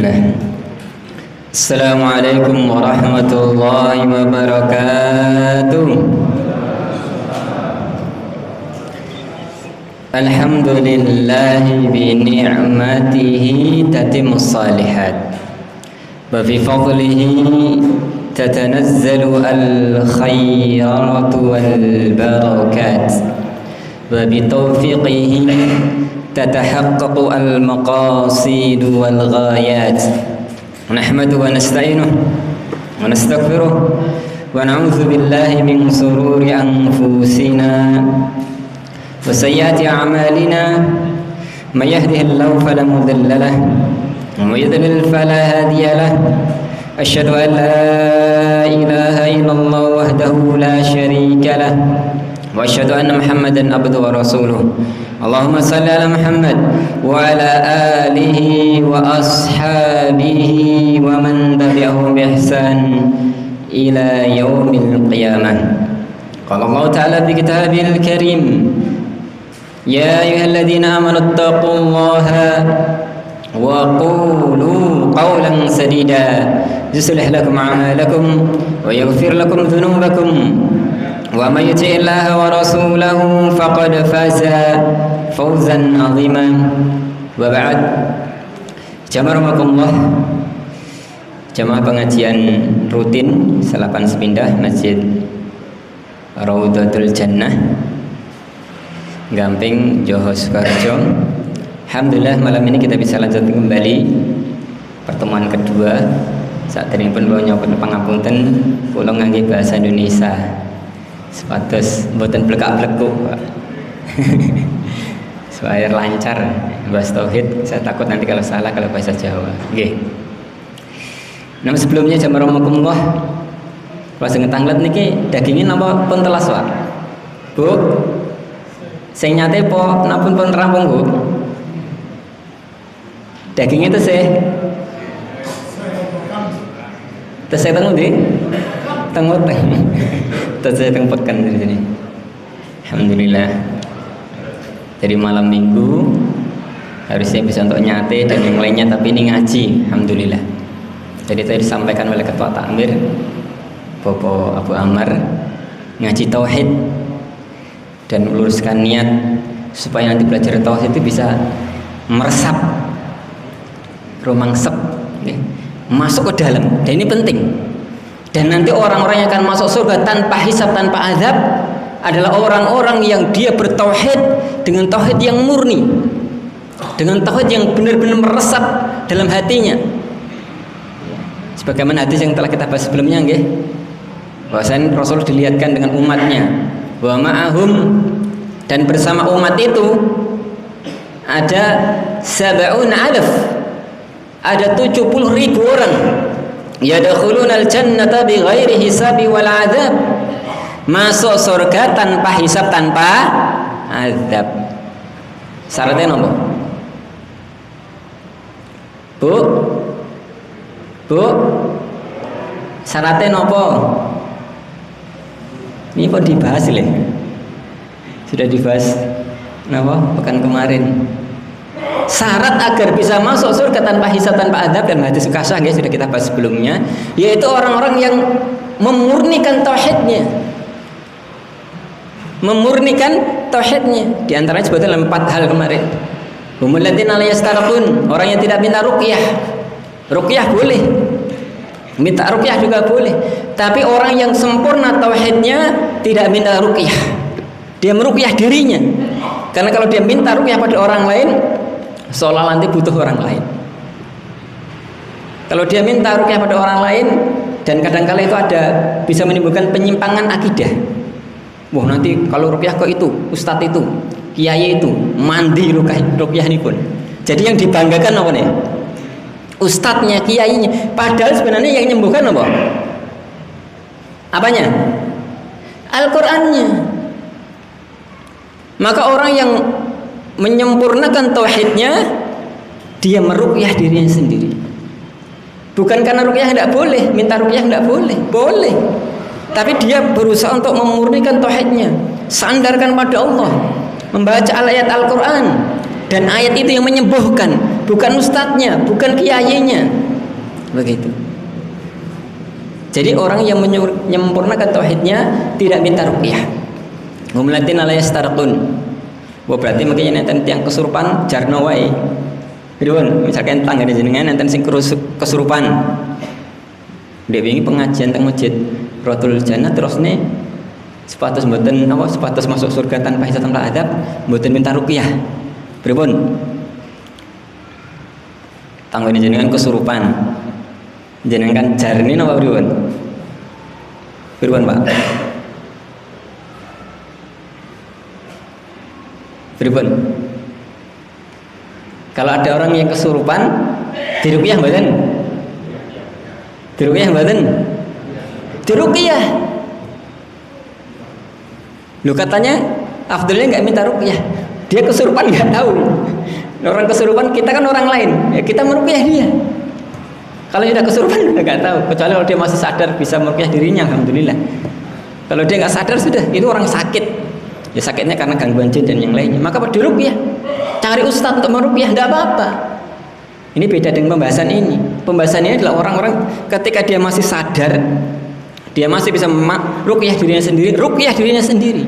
Bismillah. Assalamualaikum warahmatullahi wabarakatuh. Alhamdulillahi bi ni'matihi tatimmus salihat wa bi fadlihi tatanazzalu al-khayratu wal barakat wa bi tawfiqihi tatahaqqaqu al-maqasid wal ghayat. Nahmadu wa nasta'inuh wa nastaghfiruh wa na'udzu billahi min shururi anfusina wa sayyiati a'malina. May yahdihillahu fala mudilla lahu wa may yudlil fala hadiya lahu. Asyhadu an la ilaha illallah wahdahu la syarika lahu wa asyhadu anna Muhammadan abduhu wa rasuluh. Allahumma salli ala Muhammad wa ala alihi wa ashabihi wa man tabi'ahum bi ihsan ila yaumil qiyamah. Qala Allah ta'ala fi kitabil karim, ya ayyuhalladzina amanu taqullaha wa qulu qawlan sadida yuslih lakum a'malakum wa yaghfir lakum dhunubakum wa may yuti'illaha wa rasulahu faqad faza fawzan 'azima. Wa ba'd. Jamaah jamaah pengajian rutin Salapan Sepindah Masjid Raudhatul Jannah Gamping Joho Sukoharjo. Alhamdulillah malam ini kita bisa lanjutkan kembali pertemuan kedua. Saat ini pun kula nyuwun pangapunten kula ngangge bahasa Indonesia sepatus mboten blekak-blekuk supaya lancar bahas tauhid. Saya takut nanti kalau salah kalau bahasa Jawa. Nggih. Nah, sebelumnya jamaah rahimakumullah, pas ngetanglet niki dagingin napa pun telas wae. Bu. Sing nyate po napa pun rampung, Bu? Dagingnya itu saya tengok di tengok saya tengok pekan di sini. Alhamdulillah. Jadi malam minggu harusnya bisa untuk nyate dan yang lainnya, tapi ini ngaji. Alhamdulillah. Jadi tadi disampaikan oleh Ketua Takmir Bapak Abu Amar, ngaji tauhid dan meluruskan niat supaya nanti belajar tauhid itu bisa meresap, romangsep, masuk ke dalam. Dan ini penting. Dan nanti orang-orang yang akan masuk surga tanpa hisab, tanpa azab adalah orang-orang yang dia bertauhid dengan tauhid yang murni, dengan tauhid yang benar-benar meresap dalam hatinya. Sebagaimana hadis yang telah kita bahas sebelumnya, nggih, bahwasanya Rasul dilihatkan dengan umatnya, wa ma'ahum, dan bersama umat itu ada 70,000, ada 70.000 orang, yadkhulunal jannata bighairi hisabi wal adzab, masuk surga tanpa hisab, tanpa azab. Syaratnya nopo? Bu, syaratnya nopo? Ini kok dibahas ya? Sudah dibahas nopo pekan kemarin. Syarat agar bisa masuk surga tanpa hisab, tanpa adab, dan hadis Kasyah, guys, sudah kita bahas sebelumnya, yaitu orang-orang yang memurnikan tauhidnya. Memurnikan tauhidnya. Di antaranya sebutkan dalam 4 hal kemarin. Humul ladzina la yastarqun, orang yang tidak minta ruqyah. Ruqyah boleh. Minta ruqyah juga boleh. Tapi orang yang sempurna tauhidnya tidak minta ruqyah. Dia meruqyah dirinya. Karena kalau dia minta ruqyah pada orang lain, seolah nanti butuh orang lain. Kalau dia minta ruqyah pada orang lain, dan kadang-kala itu ada bisa menimbulkan penyimpangan akidah. Wah, nanti kalau ruqyah kok itu, ustadz itu, kiai itu mandi ruqyah ini pun. Jadi yang dibanggakan apa nih? Ustadznya, kiainya. Padahal sebenarnya yang menyembuhkan apa? Apanya? Al-Qur'annya. Maka orang yang menyempurnakan tauhidnya, dia meruqyah dirinya sendiri. Bukan karena ruqyah tidak boleh, minta ruqyah tidak boleh, boleh. Tapi dia berusaha untuk memurnikan tauhidnya, sandarkan pada Allah, membaca ayat Al-Quran, dan ayat itu yang menyembuhkan, bukan ustadznya, bukan kiainya. Begitu. Jadi orang yang menyempurnakan tauhidnya tidak minta ruqyah. Ngumlatin ala yastarqun. Berarti mungkin enten yang kesurupan jarno wae. Pripun? Misalkan tanggane jenengan enten sing kesurupan. Dek wingi pengajian teng masjid Rotul Jannah terus nih sepatus mboten apa sepatus masuk surga tanpa hisab tanpa adab mboten minta ruqyah. Pripun? Tanggane jenengan kesurupan. Jenengan jarine napa pripun? Pripun, Pak? Pripun? Kalau ada orang yang kesurupan, diruqyah mboten? Diruqyah mboten? Diruqyah. Lu katanya afdalnya enggak minta ruqyah. Dia kesurupan enggak tahu. Orang kesurupan kita kan orang lain, ya kita meruqyah dia. Kalau dia kesurupan enggak tahu, kecuali kalau dia masih sadar bisa meruqyah dirinya, alhamdulillah. Kalau dia enggak sadar sudah, itu orang sakit. Ya sakitnya karena gangguan jin dan yang lainnya. Maka diruqyah. Cari ustaz untuk meruqyah enggak apa-apa. Ini beda dengan pembahasan ini. Pembahasan ini adalah orang-orang ketika dia masih sadar, dia masih bisa ruqyah dirinya sendiri, ruqyah dirinya sendiri.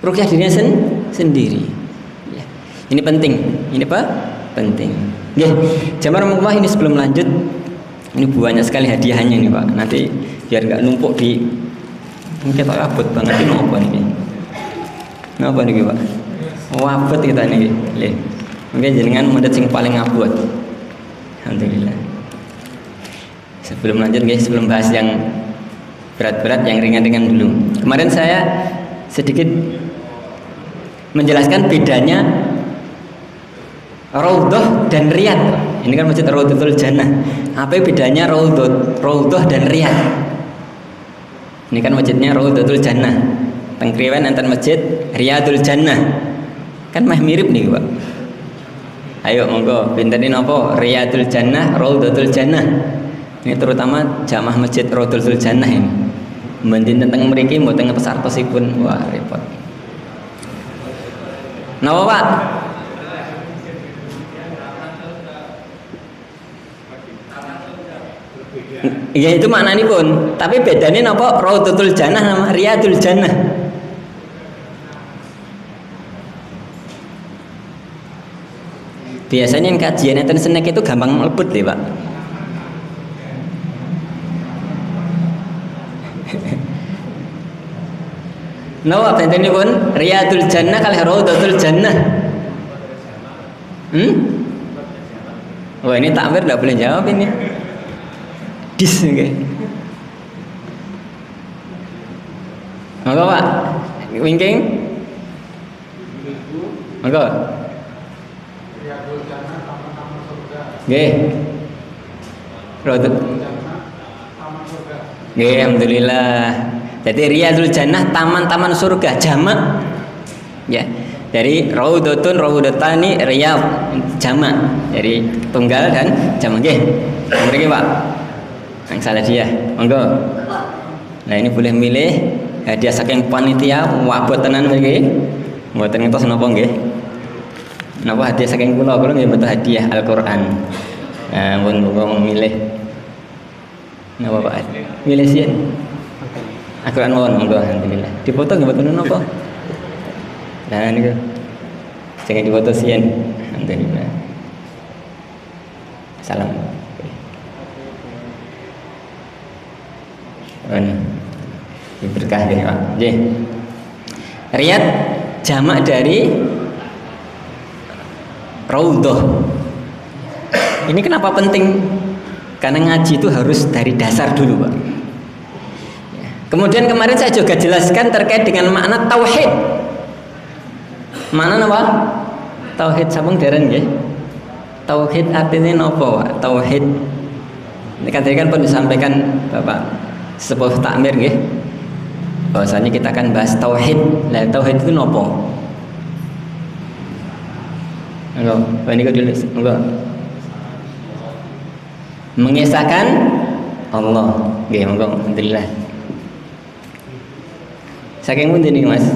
Ruqyah dirinya sendiri. Ya. Ini penting. Ini apa? Penting. Ya, jamaah rumah ini sebelum lanjut, ini banyak sekali hadiahnya nih Pak. Nanti biar nggak numpuk di mungkin Pak abot banget ini apa nih? Ngapa nih Pak? Wabot kita nih, le. Mungkin jenengan modal sing paling abot. Alhamdulillah. Sebelum lanjut guys, sebelum bahas yang berat-berat, yang ringan-ringan dulu. Kemarin saya sedikit menjelaskan bedanya Raudhah dan Riyad. Ini kan masjid Raudhatul Jannah. Apa bedanya Raudhah dan Riyad? Ini kan masjidnya Raudhatul Jannah. Tengkriwen enten masjid Riyadul Jannah. Kan mah mirip nih, Pak. Ayo monggo pinterin apa? Riyadul Jannah, Raudhatul Jannah. Ini terutama jamaah masjid Raudhatul Jannah ini. Mendin tentang mriki mboten pesartosipun. Wah, repot. Napa, Pak? Ya itu maknanya pun. Tapi bedanya napa? Raudhatul Jannah sama Riyadul Jannah. Biasanya yang kajian enten senek itu gampang mlebet deh, Pak. Napa bedanya pun? Riyadul Jannah kali Raudhatul Jannah. Wah ini takmir tidak boleh jawab ini. Dis okay. Monggo Pak, winking. Monggo. Nggih. Nggih, alhamdulillah. Jadi Riyadul Jannah taman-taman surga jamak. Ya. Dari Raudhatani Riyad jamak. Jadi tunggal dan jamak nggih. Mriki Pak. Yang salah dia, monggo. Nah ini boleh milih hadiah saking panitia, wabot tenan mriki. Mboten ngertos napa nggih. Napa hadiah saking kula nggih betul hadiah Al-Qur'an. Nah, mun milih. Napa Pak? Milih sih. Al-Qur'an mawon monggo alhamdulillah. Dipoto nggih mboten napa. Nah niku. Jangan dipoto sien. Alhamdulillah. Salam. Berkah dari Pak. Nggih. Riyad jamak dari Raudhah. Ini kenapa penting? Karena ngaji itu harus dari dasar dulu, Pak. Kemudian kemarin saya juga jelaskan terkait dengan makna tauhid. Makna apa? Tauhid sabung deren nggih. Tauhid artinya napa, Pak? Tauhid. Ini kan pun disampaikan Bapak sebuah takmir nggih. Bahwasanya kita akan bahas tauhid. Lah tauhid itu napa? Enggak, ini kok dulu. Enggak. Mengesahkan Allah. Nggih, monggo alhamdulillah. Saking pundi niki, Mas?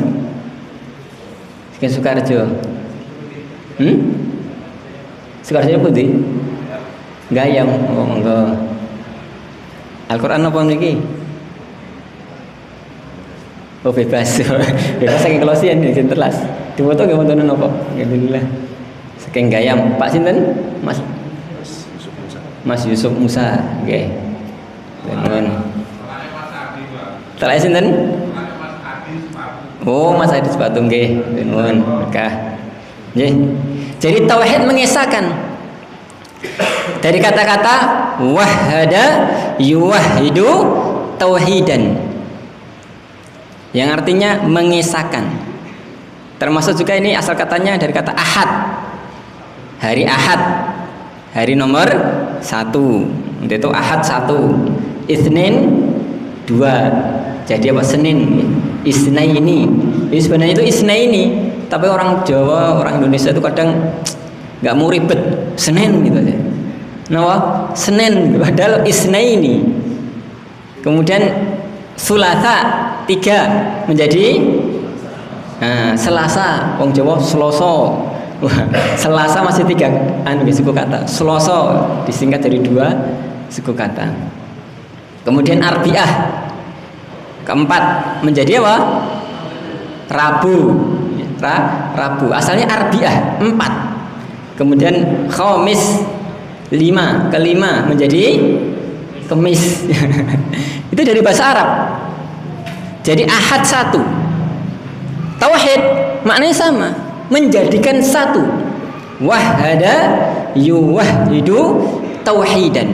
Saking Sukarjo. Sekarang putih. Gayam, oh monggo. Al-Quran apa niki? Oh bebas, bebas saking kelosian di telas. Dipoto nggak wonten napa? Alhamdulillah. Saking gayam, Pak sinten? Mas Yusuf Musa, nggih. Nuwun. Telas sinten? Oh, Mas Adi sepatu nggih. Nuwun, berkah. Nggih. Jadi tauhid mengesahkan. Dari kata-kata wahada yuwahidu tauhidan, yang artinya mengesahkan. Termasuk juga ini asal katanya dari kata ahad. Hari ahad, hari nomor 1, itu ahad 1, Itsnin 2. Jadi apa? Senin, Isnaini. Ini sebenarnya itu Isnaini, tapi orang Jawa, orang Indonesia itu kadang nggak mau ribet Senin gitu aja. Nah, Senin padahal Isnaini. Kemudian Sulasa 3 menjadi Selasa. Wong Jawa Seloso. Selasa masih 3 suku kata. Seloso disingkat dari 2 suku kata. Kemudian Arbiah keempat menjadi apa? Rabu. Rabu. Asalnya Arbiah 4. Kemudian Khamis 5, kelima menjadi Kemis. Itu dari bahasa Arab. Jadi ahad 1. Tauhid maknanya sama, menjadikan satu. Wahada yuwahidu tauhidan.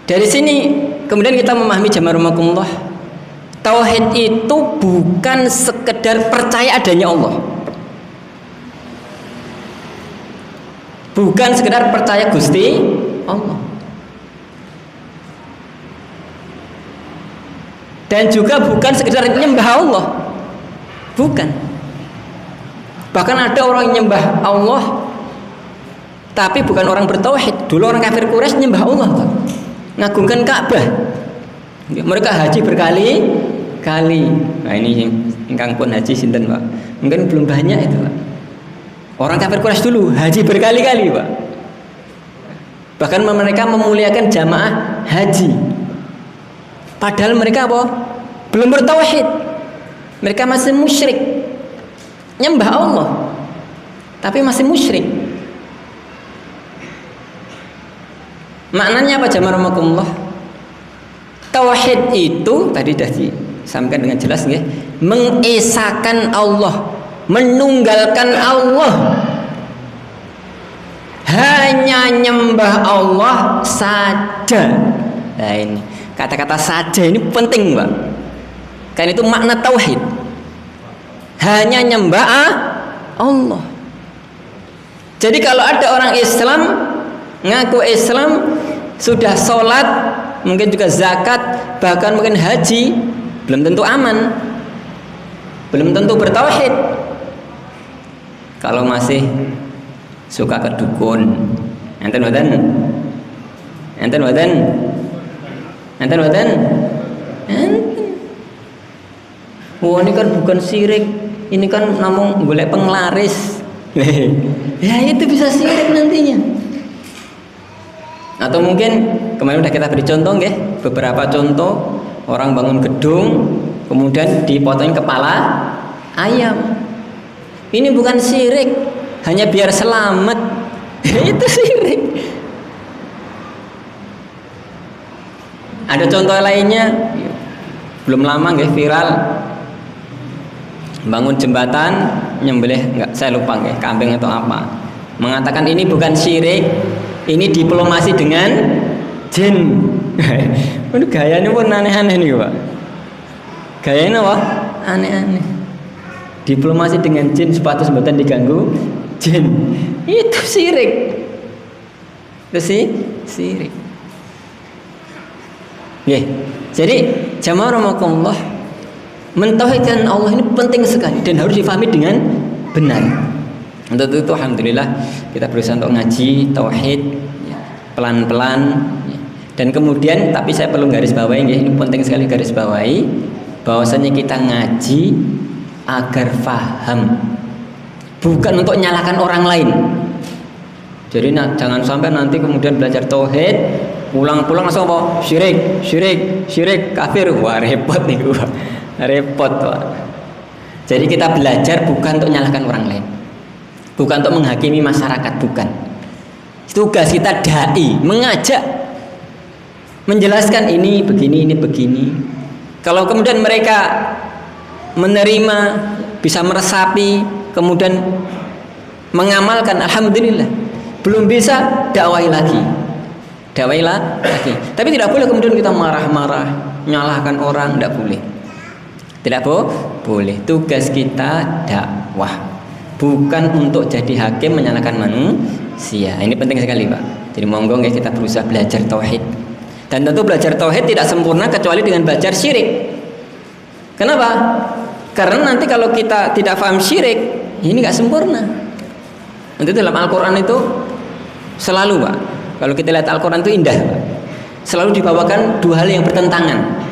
Dari sini kemudian kita memahami jamarumakumullah, tauhid itu bukan sekedar percaya adanya Allah. Bukan sekedar percaya Gusti Allah. Dan juga bukan sekedar menyembah Allah. Bukan. Bahkan ada orang yang menyembah Allah tapi bukan orang bertauhid. Dulu orang kafir Quraisy menyembah Allah, Pak. Ngagungkan Ka'bah. Mereka haji berkali-kali. Nah ini ingkang pun haji sinten, Pak. Mungkin belum banyak itu, Pak. Orang kafir Quraisy dulu haji berkali-kali, Pak. Bahkan mereka memuliakan jamaah haji. Padahal mereka apa? Belum bertauhid. Mereka masih musyrik. Nyembah Allah tapi masih musyrik. Maknanya apa jamarumakumullah? Tauhid itu tadi sudah disampaikan dengan jelas nggih, mengesahkan Allah, menunggalkan Allah, hanya nyembah Allah saja. Nah ini kata-kata saja ini penting, Pak. Kan itu makna tauhid. Hanya nyembah Allah. Jadi kalau ada orang Islam ngaku Islam, sudah sholat, mungkin juga zakat, bahkan mungkin haji, belum tentu aman, belum tentu bertauhid. Kalau masih suka ke dukun, enten wadan, enten wadan, enten wadan, wah ini kan bukan syirik, ini kan namun boleh penglaris. Ya itu bisa syirik nantinya. Atau mungkin kemarin udah kita beri contoh nggih, beberapa contoh orang bangun gedung kemudian dipotong kepala ayam. Ini bukan syirik, hanya biar selamat. Itu syirik. Ada contoh lainnya, belum lama nggih viral, bangun jembatan nyembelih, enggak saya lupa nggih, kambing atau apa. Mengatakan ini bukan syirik, ini diplomasi dengan jin. Waduh, gayanya pun aneh-aneh nih, Pak. Gayanya apa? Aneh-aneh. Diplomasi dengan jin, sepatu sebutan diganggu jin. Itu syirik. Itu sih syirik. Nggih. Jadi jamaah rahimakumullah, mentauhidkan Allah ini penting sekali dan harus difahami dengan benar. Untuk itu alhamdulillah kita berusaha untuk ngaji tauhid pelan-pelan, dan kemudian tapi saya perlu garis bawahi, ini penting sekali garis bawahi, bahwasanya kita ngaji agar faham, bukan untuk menyalahkan orang lain. Jadi jangan sampai nanti kemudian belajar tauhid, pulang-pulang langsung apa? Syirik, kafir. Wah, repot nih gua. Repot, Pak. Jadi kita belajar bukan untuk menyalahkan orang lain. Bukan untuk menghakimi masyarakat, bukan. Tugas kita dai, mengajak, menjelaskan ini begini. Kalau kemudian mereka menerima, bisa meresapi, kemudian mengamalkan, alhamdulillah. Belum bisa, dakwahi lagi. Tapi tidak boleh kemudian kita marah-marah, menyalahkan orang, tidak boleh. Tidak boleh. Tugas kita dakwah, bukan untuk jadi hakim menyalahkan manusia. Ini penting sekali, Pak. Jadi monggo ya kita berusaha belajar tauhid. Dan tentu belajar tauhid tidak sempurna kecuali dengan belajar syirik. Kenapa? Karena nanti kalau kita tidak paham syirik, ini nggak sempurna. Nanti dalam Al-Quran itu selalu, Pak, kalau kita lihat Al-Quran itu indah, Pak. Selalu dibawakan dua hal yang bertentangan.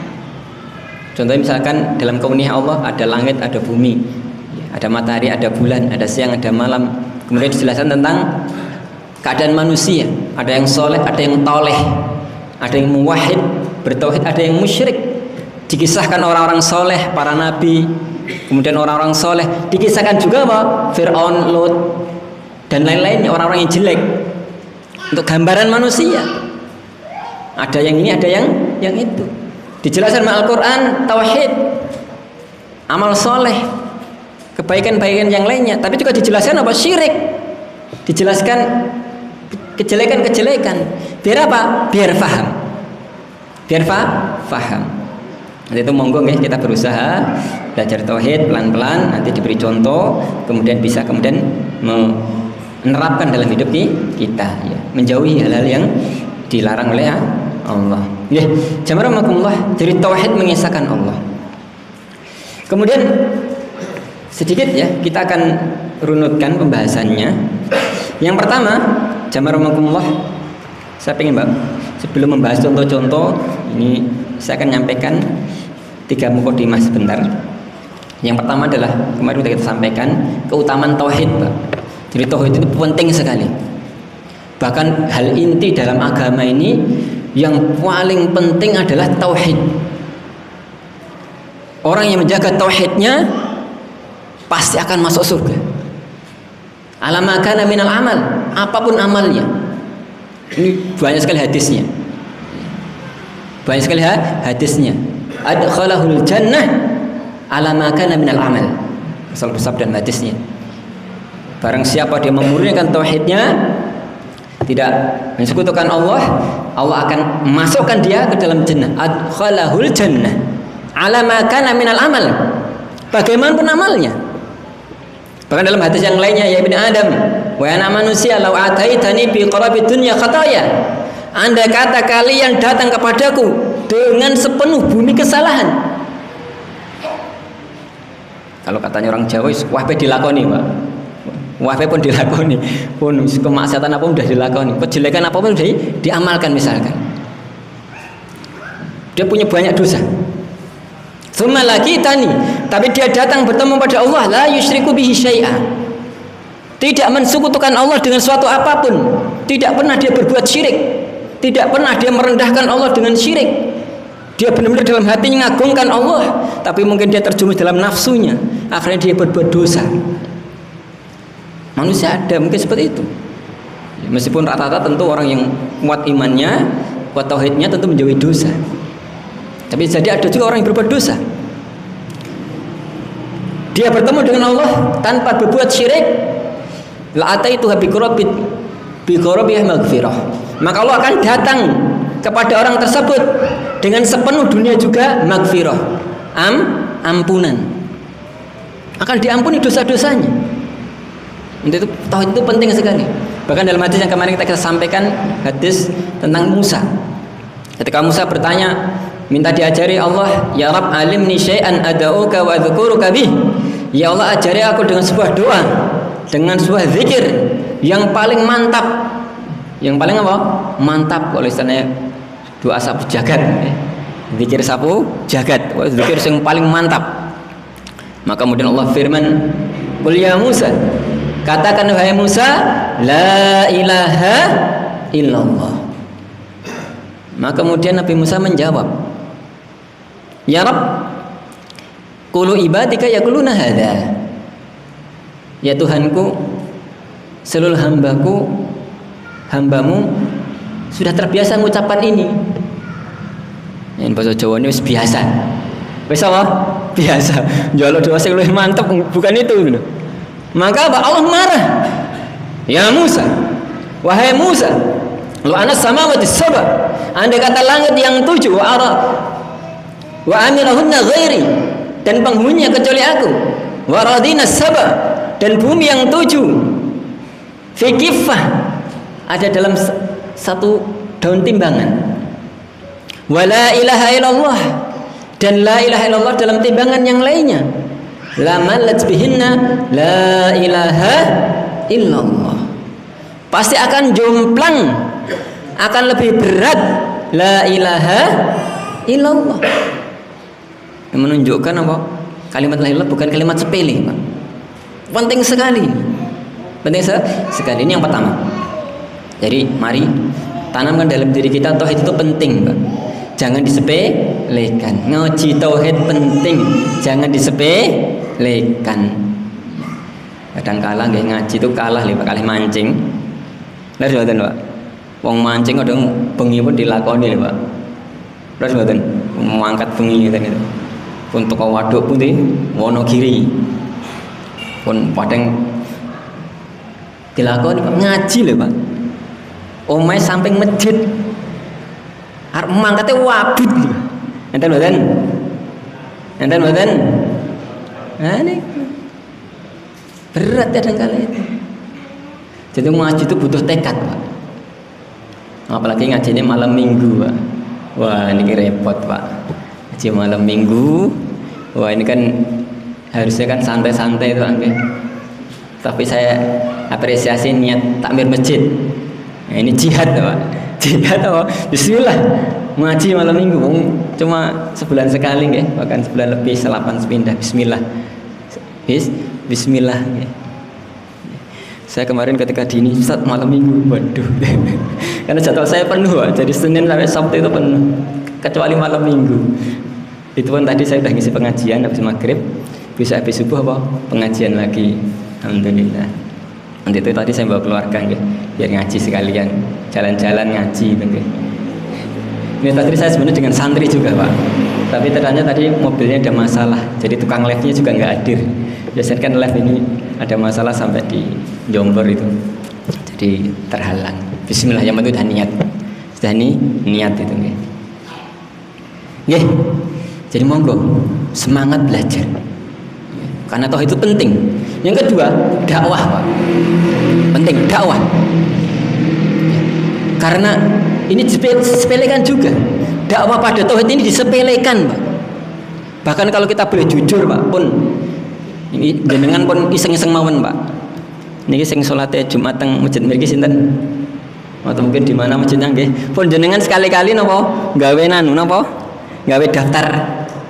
Contohnya misalkan dalam kauniyah Allah ada langit, ada bumi, ada matahari, ada bulan, ada siang, ada malam. Kemudian dijelaskan tentang keadaan manusia. Ada yang soleh, ada yang toleh, ada yang muwahhid, bertauhid, ada yang musyrik. Dikisahkan orang-orang soleh, para nabi, kemudian orang-orang soleh. Dikisahkan juga apa? Fir'aun, Lut, dan lain-lainnya, orang-orang yang jelek. Untuk gambaran manusia. Ada yang ini, ada yang itu. Dijelaskan dalam Al-Quran tauhid, amal soleh, kebaikan-kebaikan yang lainnya. Tapi juga dijelaskan apa? Syirik. Dijelaskan kejelekan-kejelekan. Biar apa? Biar faham. Faham. Nanti itu monggo ya kita berusaha belajar tauhid pelan-pelan, nanti diberi contoh, kemudian bisa kemudian menerapkan dalam hidup kita, ya, menjauhi hal-hal yang dilarang oleh Allah. Ya, jamaah rahimakumullah, jadi tauhid mengisahkan Allah. Kemudian sedikit ya kita akan runutkan pembahasannya. Yang pertama, jamaah rahimakumullah, saya ingin Mbak, sebelum membahas contoh-contoh ini saya akan nyampaikan 3 mukadimah sebentar. Yang pertama adalah kemarin sudah kita sampaikan keutamaan tauhid, Pak. Jadi tauhid itu penting sekali. Bahkan hal inti dalam agama ini yang paling penting adalah tauhid. Orang yang menjaga tauhidnya pasti akan masuk surga. Alama kana minal amal, apapun amalnya. Ini banyak sekali hadisnya. Adkhalahul jannah ala ma kana minal amal. Asal bersabda dan hadisnya. Barang siapa dia memurnikan tauhidnya, tidak mensekutukan Allah, Allah akan masukkan dia ke dalam jannah. Adkhalahul jannah ala ma kana minal amal. Bagaimanapun amalnya. Bahkan dalam hadis yang lainnya, ya ibnu Adam, wahai anak manusia, lau ataitani bi qarabi dunya khataya. Andai kata kalian datang kepadaku dengan sepenuh bumi kesalahan. Kalau katanya orang Jawa, wah dilakoni, Pak. Wah pun dilakoni, pun kemaksiatan apa pun sudah dilakoni, kejelekan apa pun sudah diamalkan misalkan. Dia punya banyak dosa. Tsumma lagi tani, tapi dia datang bertemu pada Allah, la yusyriku bihi syai'a. Tidak mensekutukan Allah dengan suatu apapun. Tidak pernah dia berbuat syirik. Tidak pernah dia merendahkan Allah dengan syirik. Dia benar-benar dalam hatinya mengagungkan Allah, tapi mungkin dia terjumus dalam nafsunya, akhirnya dia berbuat dosa. Manusia ada mungkin seperti itu. Meskipun rata-rata tentu orang yang kuat imannya, kuat tauhidnya tentu menjauhi dosa. Tapi jadi ada juga orang yang berbuat dosa. Dia bertemu dengan Allah tanpa berbuat syirik. La ataituha bi qurabih maghfirah. Maka Allah akan datang kepada orang tersebut dengan sepenuh dunia juga maghfirah, ampunan. Akan diampuni dosa-dosanya. Itu tauhid itu penting sekali. Bahkan dalam hadis yang kemarin kita sampaikan, hadis tentang Musa. Ketika Musa bertanya, minta diajari Allah, ya Rabb alimni syai'an ad'uka wa adzukuruka bih. Ya Allah, ajari aku dengan sebuah doa, dengan sebuah zikir yang paling mantap. Yang paling apa? Mantap, kalau istilahnya doa sapu jagat. Zikir sapu jagat, zikir yang paling mantap. Maka kemudian Allah firman, qul ya Musa Katakan wahai Musa, la ilaha illallah. Maka kemudian Nabi Musa menjawab, ya Rabb, qulu ibadika yaquluna hadza. Ya Tuhanku, seluruh hambamu sudah terbiasa mengucapkan ini. Yang bahasa Jawa ini biasa. Wis apa? Biasa. Njaluk doa sing luwih mantep bukan itu. Maka Allah marah. Ya Musa, wahai Musa, lu anas samawati sab'a. Andai kata langit yang 7 wa amirahunna ghairi, dan penghuninya kecuali aku, wa radina sab'a, dan bumi yang 7 fi kiffah, ada dalam satu daun timbangan, wa la ilaha illallah, dan la ilaha illallah dalam timbangan yang lainnya, la malat bihinna la ilaha illallah, pasti akan jomplang, akan lebih berat la ilaha illallah. Yang menunjukkan apa? Kalimat la ilaha bukan kalimat sepele, Pak. Penting sekali. Penting sekali. Ini yang pertama. Jadi mari tanamkan dalam diri kita tauhid itu penting, Pak. Jangan disepelekan. Ngaji tauhid penting, jangan disepelekan. Kadang kalah nggih ngaji itu kalah lho, kalah mancing. Lha mboten, Pak. Wong mancing kadang bengi pun dilakoni lho, Pak. Lha mboten, mangkat bengi ngeten itu. Pun teko waduk putih Wonogiri. Pun padang dilakoni Pak, ngaji lho, Pak. Omahe samping masjid. Arep mangkate wabut lho. Enten mboten? Enten mboten? Nah, ini berat kadang-kala itu. Jadi ngaji itu butuh tekad, Pak. Apalagi ngajinya malam minggu, Pak. Wah, ini repot, Pak. Ngaji malam minggu. Wah, ini kan harusnya kan santai-santai itu, Angge. Tapi saya apresiasi niat takmir masjid. Nah, ini jihad, Pak. Jihad apa? Bismillah. Ngaji malam minggu cuma sebulan sekali nggih, bahkan sebulan lebih, selapan sepindah. Bismillah. Bismillah nggih. Saya kemarin ketika dini Ustaz malam minggu, waduh. Karena jadwal saya penuh, Pak. Jadi Senin sampai Sabtu itu penuh, kecuali malam minggu. Itu pun tadi saya sudah ngisi pengajian habis maghrib, bisa habis subuh apa pengajian lagi. Alhamdulillah. Nanti itu tadi saya bawa keluarga nggih, biar ngaji sekalian, jalan-jalan ngaji nggih. Ini tadi saya sebenarnya dengan santri juga, Pak. Tapi ternyata tadi mobilnya ada masalah, jadi tukang live-nya juga nggak hadir. Biasanya kan live ini ada masalah sampai di Jombor itu, jadi terhalang. Bismillah, yang penting udah niat, sudah niat itu nggih. Nggih. Jadi monggo semangat belajar, karena toh itu penting. Yang kedua, dakwah, Pak. Penting dakwah. Karena ini disepelekan juga. Dakwah pada tauhid ini disepelekan, Pak. Bahkan kalau kita boleh jujur, Pak, pun ini jenengan pun iseng-iseng mawon, Pak. Niki sing salate Jumat teng masjid mriki sinten? Atau mungkin di mana masjidnya nggih. Pun jenengan sekali-kali napa gawe napa? Gawe daftar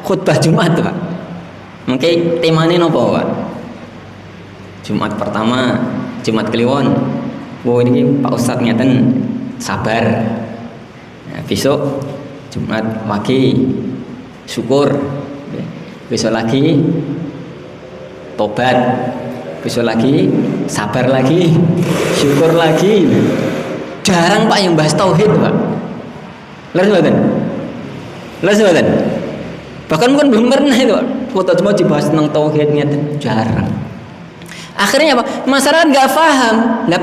khutbah Jumat, Pak. Mungkin temane napa, Pak? Jumat pertama, Jumat Kliwon. Wow, ini Pak Ustadz ngeten sabar. Nah, besok Jumat pagi syukur. Besok lagi tobat. Besok lagi sabar lagi, syukur lagi. Jarang, Pak, yang bahas tauhid, Pak. Leres mboten? Bahkan mungkin belum pernah itu, Pak. Foto cuma dibahas tentang tauhid, ngeten jarang. Akhirnya apa? Masyarakat nggak paham, nggak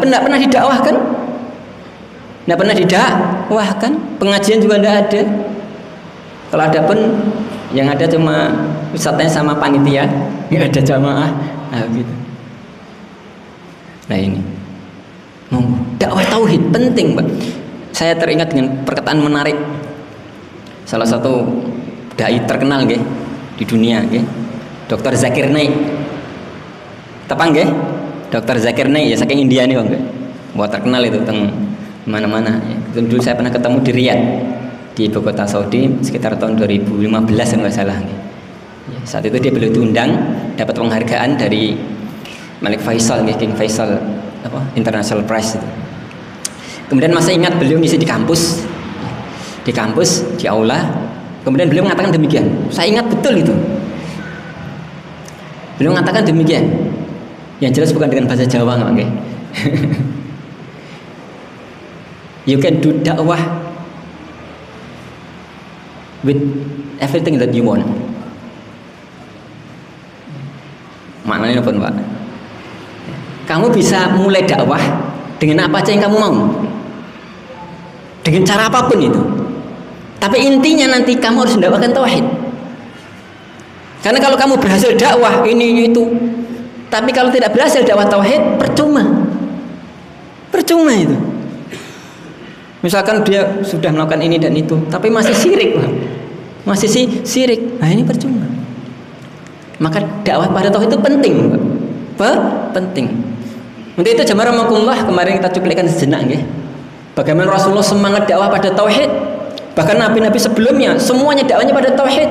pernah didakwahkan, pengajian juga nggak ada. Kalau ada pun yang ada cuma ustadznya sama panitia, nggak ada jamaah, nah gitu. Nah ini, dakwah tauhid penting, Pak. Saya teringat dengan perkataan menarik salah satu dai terkenal, nggih, di dunia, nggih, Dr. Zakir Naik. Tepang nggih? Dr. Zakir Naik, ya saking India nih, Bang. Wah, terkenal itu teng mana-mana. Ya. Dulu saya pernah ketemu di Riyadh, di ibu kota Saudi sekitar tahun 2015 kalau nggak salah. Ya, saat itu dia beliau diundang, dapat penghargaan dari Malik Faisal, King Faisal apa International Prize itu. Kemudian masih ingat beliau ngisi di kampus, di aula. Kemudian beliau mengatakan demikian. Saya ingat betul itu. Beliau mengatakan demikian. Yang jelas bukan dengan bahasa Jawa, nggak? You can do dakwah with everything that you want. Maknanya apa, Pak? Kamu bisa mulai dakwah dengan apa aja yang kamu mau, dengan cara apapun itu. Tapi intinya nanti kamu harus mendakwakan tauhid. Karena kalau kamu berhasil dakwah ini itu, tapi kalau tidak berhasil dakwah tauhid, percuma itu. Misalkan dia sudah melakukan ini dan itu, tapi masih syirik, Pak. Masih syirik. Nah, ini percuma. Maka dakwah pada tauhid itu penting, Pak. Penting. Untuk itu jamaah rahimakumullah, kemarin kita cuplikan sejenak nggih. Bagaimana Rasulullah semangat dakwah pada tauhid. Bahkan nabi-nabi sebelumnya semuanya dakwahnya pada tauhid.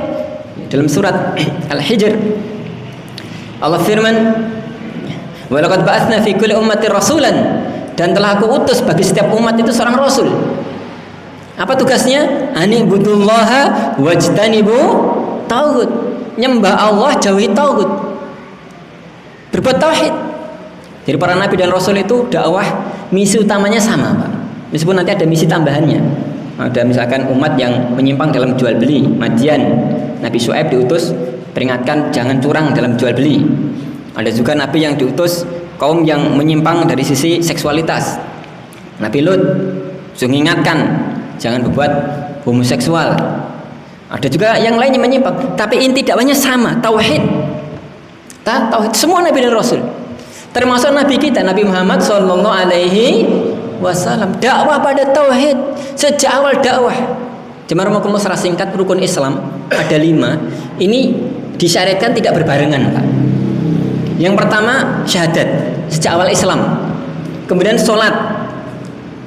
Dalam surat Al-Hijr Allah firman, "Wa laqad ba'atsna fi kulli ummatin rasulan." Dan telah aku utus bagi setiap umat itu seorang rasul. Apa tugasnya? Anibudullaha wajtanibu tauhid. Nyembah Allah, jauhi tauhid. Berbuat tauhid. Jadi para nabi dan rasul itu dakwah misi utamanya sama, Pak. Meskipun nanti ada misi tambahannya. Ada misalkan umat yang menyimpang dalam jual beli, Madian, Nabi Syuaib diutus peringatkan jangan curang dalam jual beli. Ada juga nabi yang diutus kaum yang menyimpang dari sisi seksualitas. Nabi Lut mengingatkan jangan berbuat homoseksual. Ada juga yang lainnya menyimpang, tapi inti dakwahnya sama, tauhid. Tauhid semua nabi dan rasul. Termasuk nabi kita, Nabi Muhammad sallallahu alaihi wasallam, dakwah pada tauhid sejak awal dakwah. Jemaah rahimakumullah, secara singkat rukun Islam ada 5. Ini disyariatkan tidak berbarengan, Pak. Yang pertama syahadat sejak awal Islam. Kemudian sholat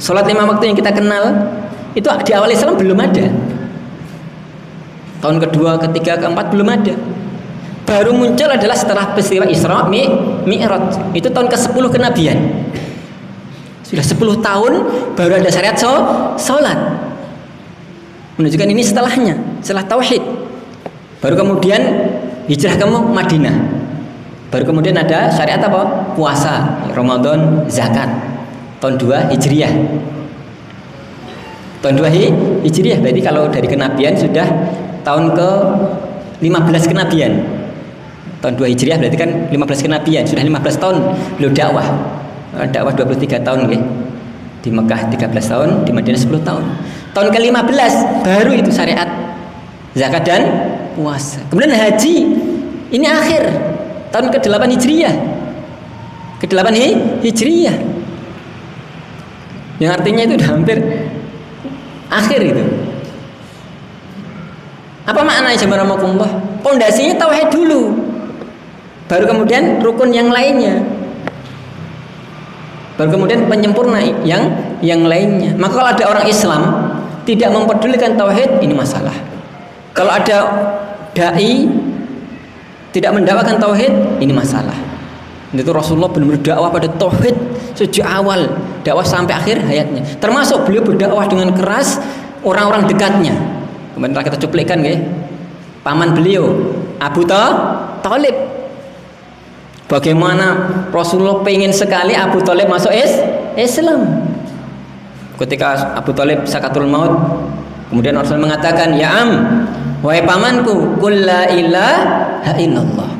5 waktu yang kita kenal itu di awal Islam belum ada. Tahun kedua, ketiga, keempat belum ada. Baru muncul adalah setelah peristiwa Isra Mi'raj. Itu tahun ke-10 kenabian. Sudah 10 tahun baru ada syariat sholat. Menunjukkan ini setelahnya, setelah tauhid. Baru kemudian hijrah ke Madinah. Baru kemudian ada syariat apa? Puasa, Ramadan, zakat. Tahun 2 Hijriah. Tahun 2 Hijriah. Berarti kalau dari kenabian sudah tahun ke-15 kenabian. Tahun 2 Hijriah berarti kan 15 kenabian. Sudah 15 tahun beliau dakwah. Dakwah 23 tahun nggih. Di Mekah 13 tahun, di Madinah 10 tahun. Tahun ke-15 baru itu syariat zakat dan puasa. Kemudian haji. Ini akhir tahun ke-8 Hijriah. Ke-8 Hijriah. Yang artinya itu udah hampir akhir itu. Apa maknanya jemaah rahimakumullah? Pondasinya tauhid dulu. Baru kemudian rukun yang lainnya. Baru kemudian penyempurna yang lainnya. Maka kalau ada orang Islam tidak mempedulikan tauhid, ini masalah. Kalau ada dai tidak mendakwakan tauhid, ini masalah. Itu Rasulullah benar-benar dakwah pada tauhid sejak awal, dakwah sampai akhir hayatnya. Termasuk beliau berdakwah dengan keras orang-orang dekatnya. Kemarin kita cuplikan ya, paman beliau Abu Thalib. Bagaimana Rasulullah pengen sekali Abu Thalib masuk Islam. Ketika Abu Thalib sakatul maut, kemudian Rasul mengatakan, "Ya am, wahai pamanku, qul la ilaha illallah.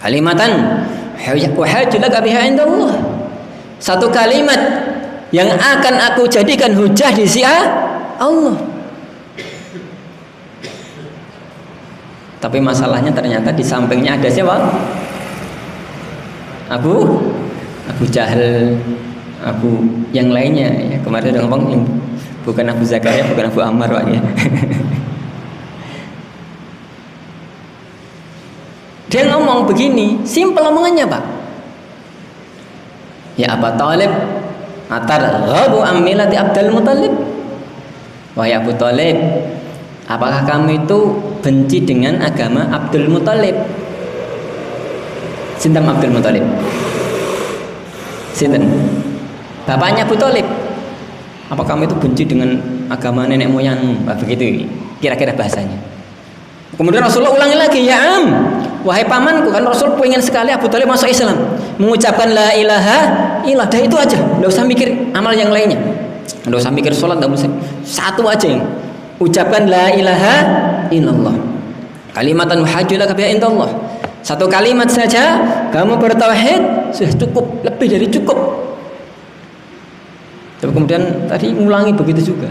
Kalimatan hujjatu laka biha indallah." Satu kalimat yang akan aku jadikan hujah di sisi Allah. Tapi masalahnya ternyata di sampingnya ada siapa? Abu Jahal, Abu yang lainnya ya. Kemarin udah ngomong bukan Abu Zakaria, bukan Abu Ammar, Pak ya. Dia ngomong begini, simpel omongannya, Pak. Ya Abu Thalib, atarghabu an millati Abdul Muthalib. Wahai Abu Thalib, apakah kamu itu benci dengan agama Abdul Muthalib? Cinta Abdul Muthalib. Sinten? Bapaknya Abu Thalib. Apa kamu itu benci dengan agama nenek moyangmu? Begitu kira-kira bahasanya. Kemudian Rasulullah ulangi lagi, ya am, wahai pamanku, kan Rasul pengen sekali Abu Thalib masuk Islam, mengucapkan la ilaha illallah, dah itu aja, nggak usah mikir amal yang lainnya, nggak usah mikir sholat, nggak usah, satu aja yang ucapkan la ilaha illallah, kalimatan muhajjalaka biha indallah, satu kalimat saja kamu bertauhid sudah cukup, lebih dari cukup. Tapi kemudian tadi ulangi begitu juga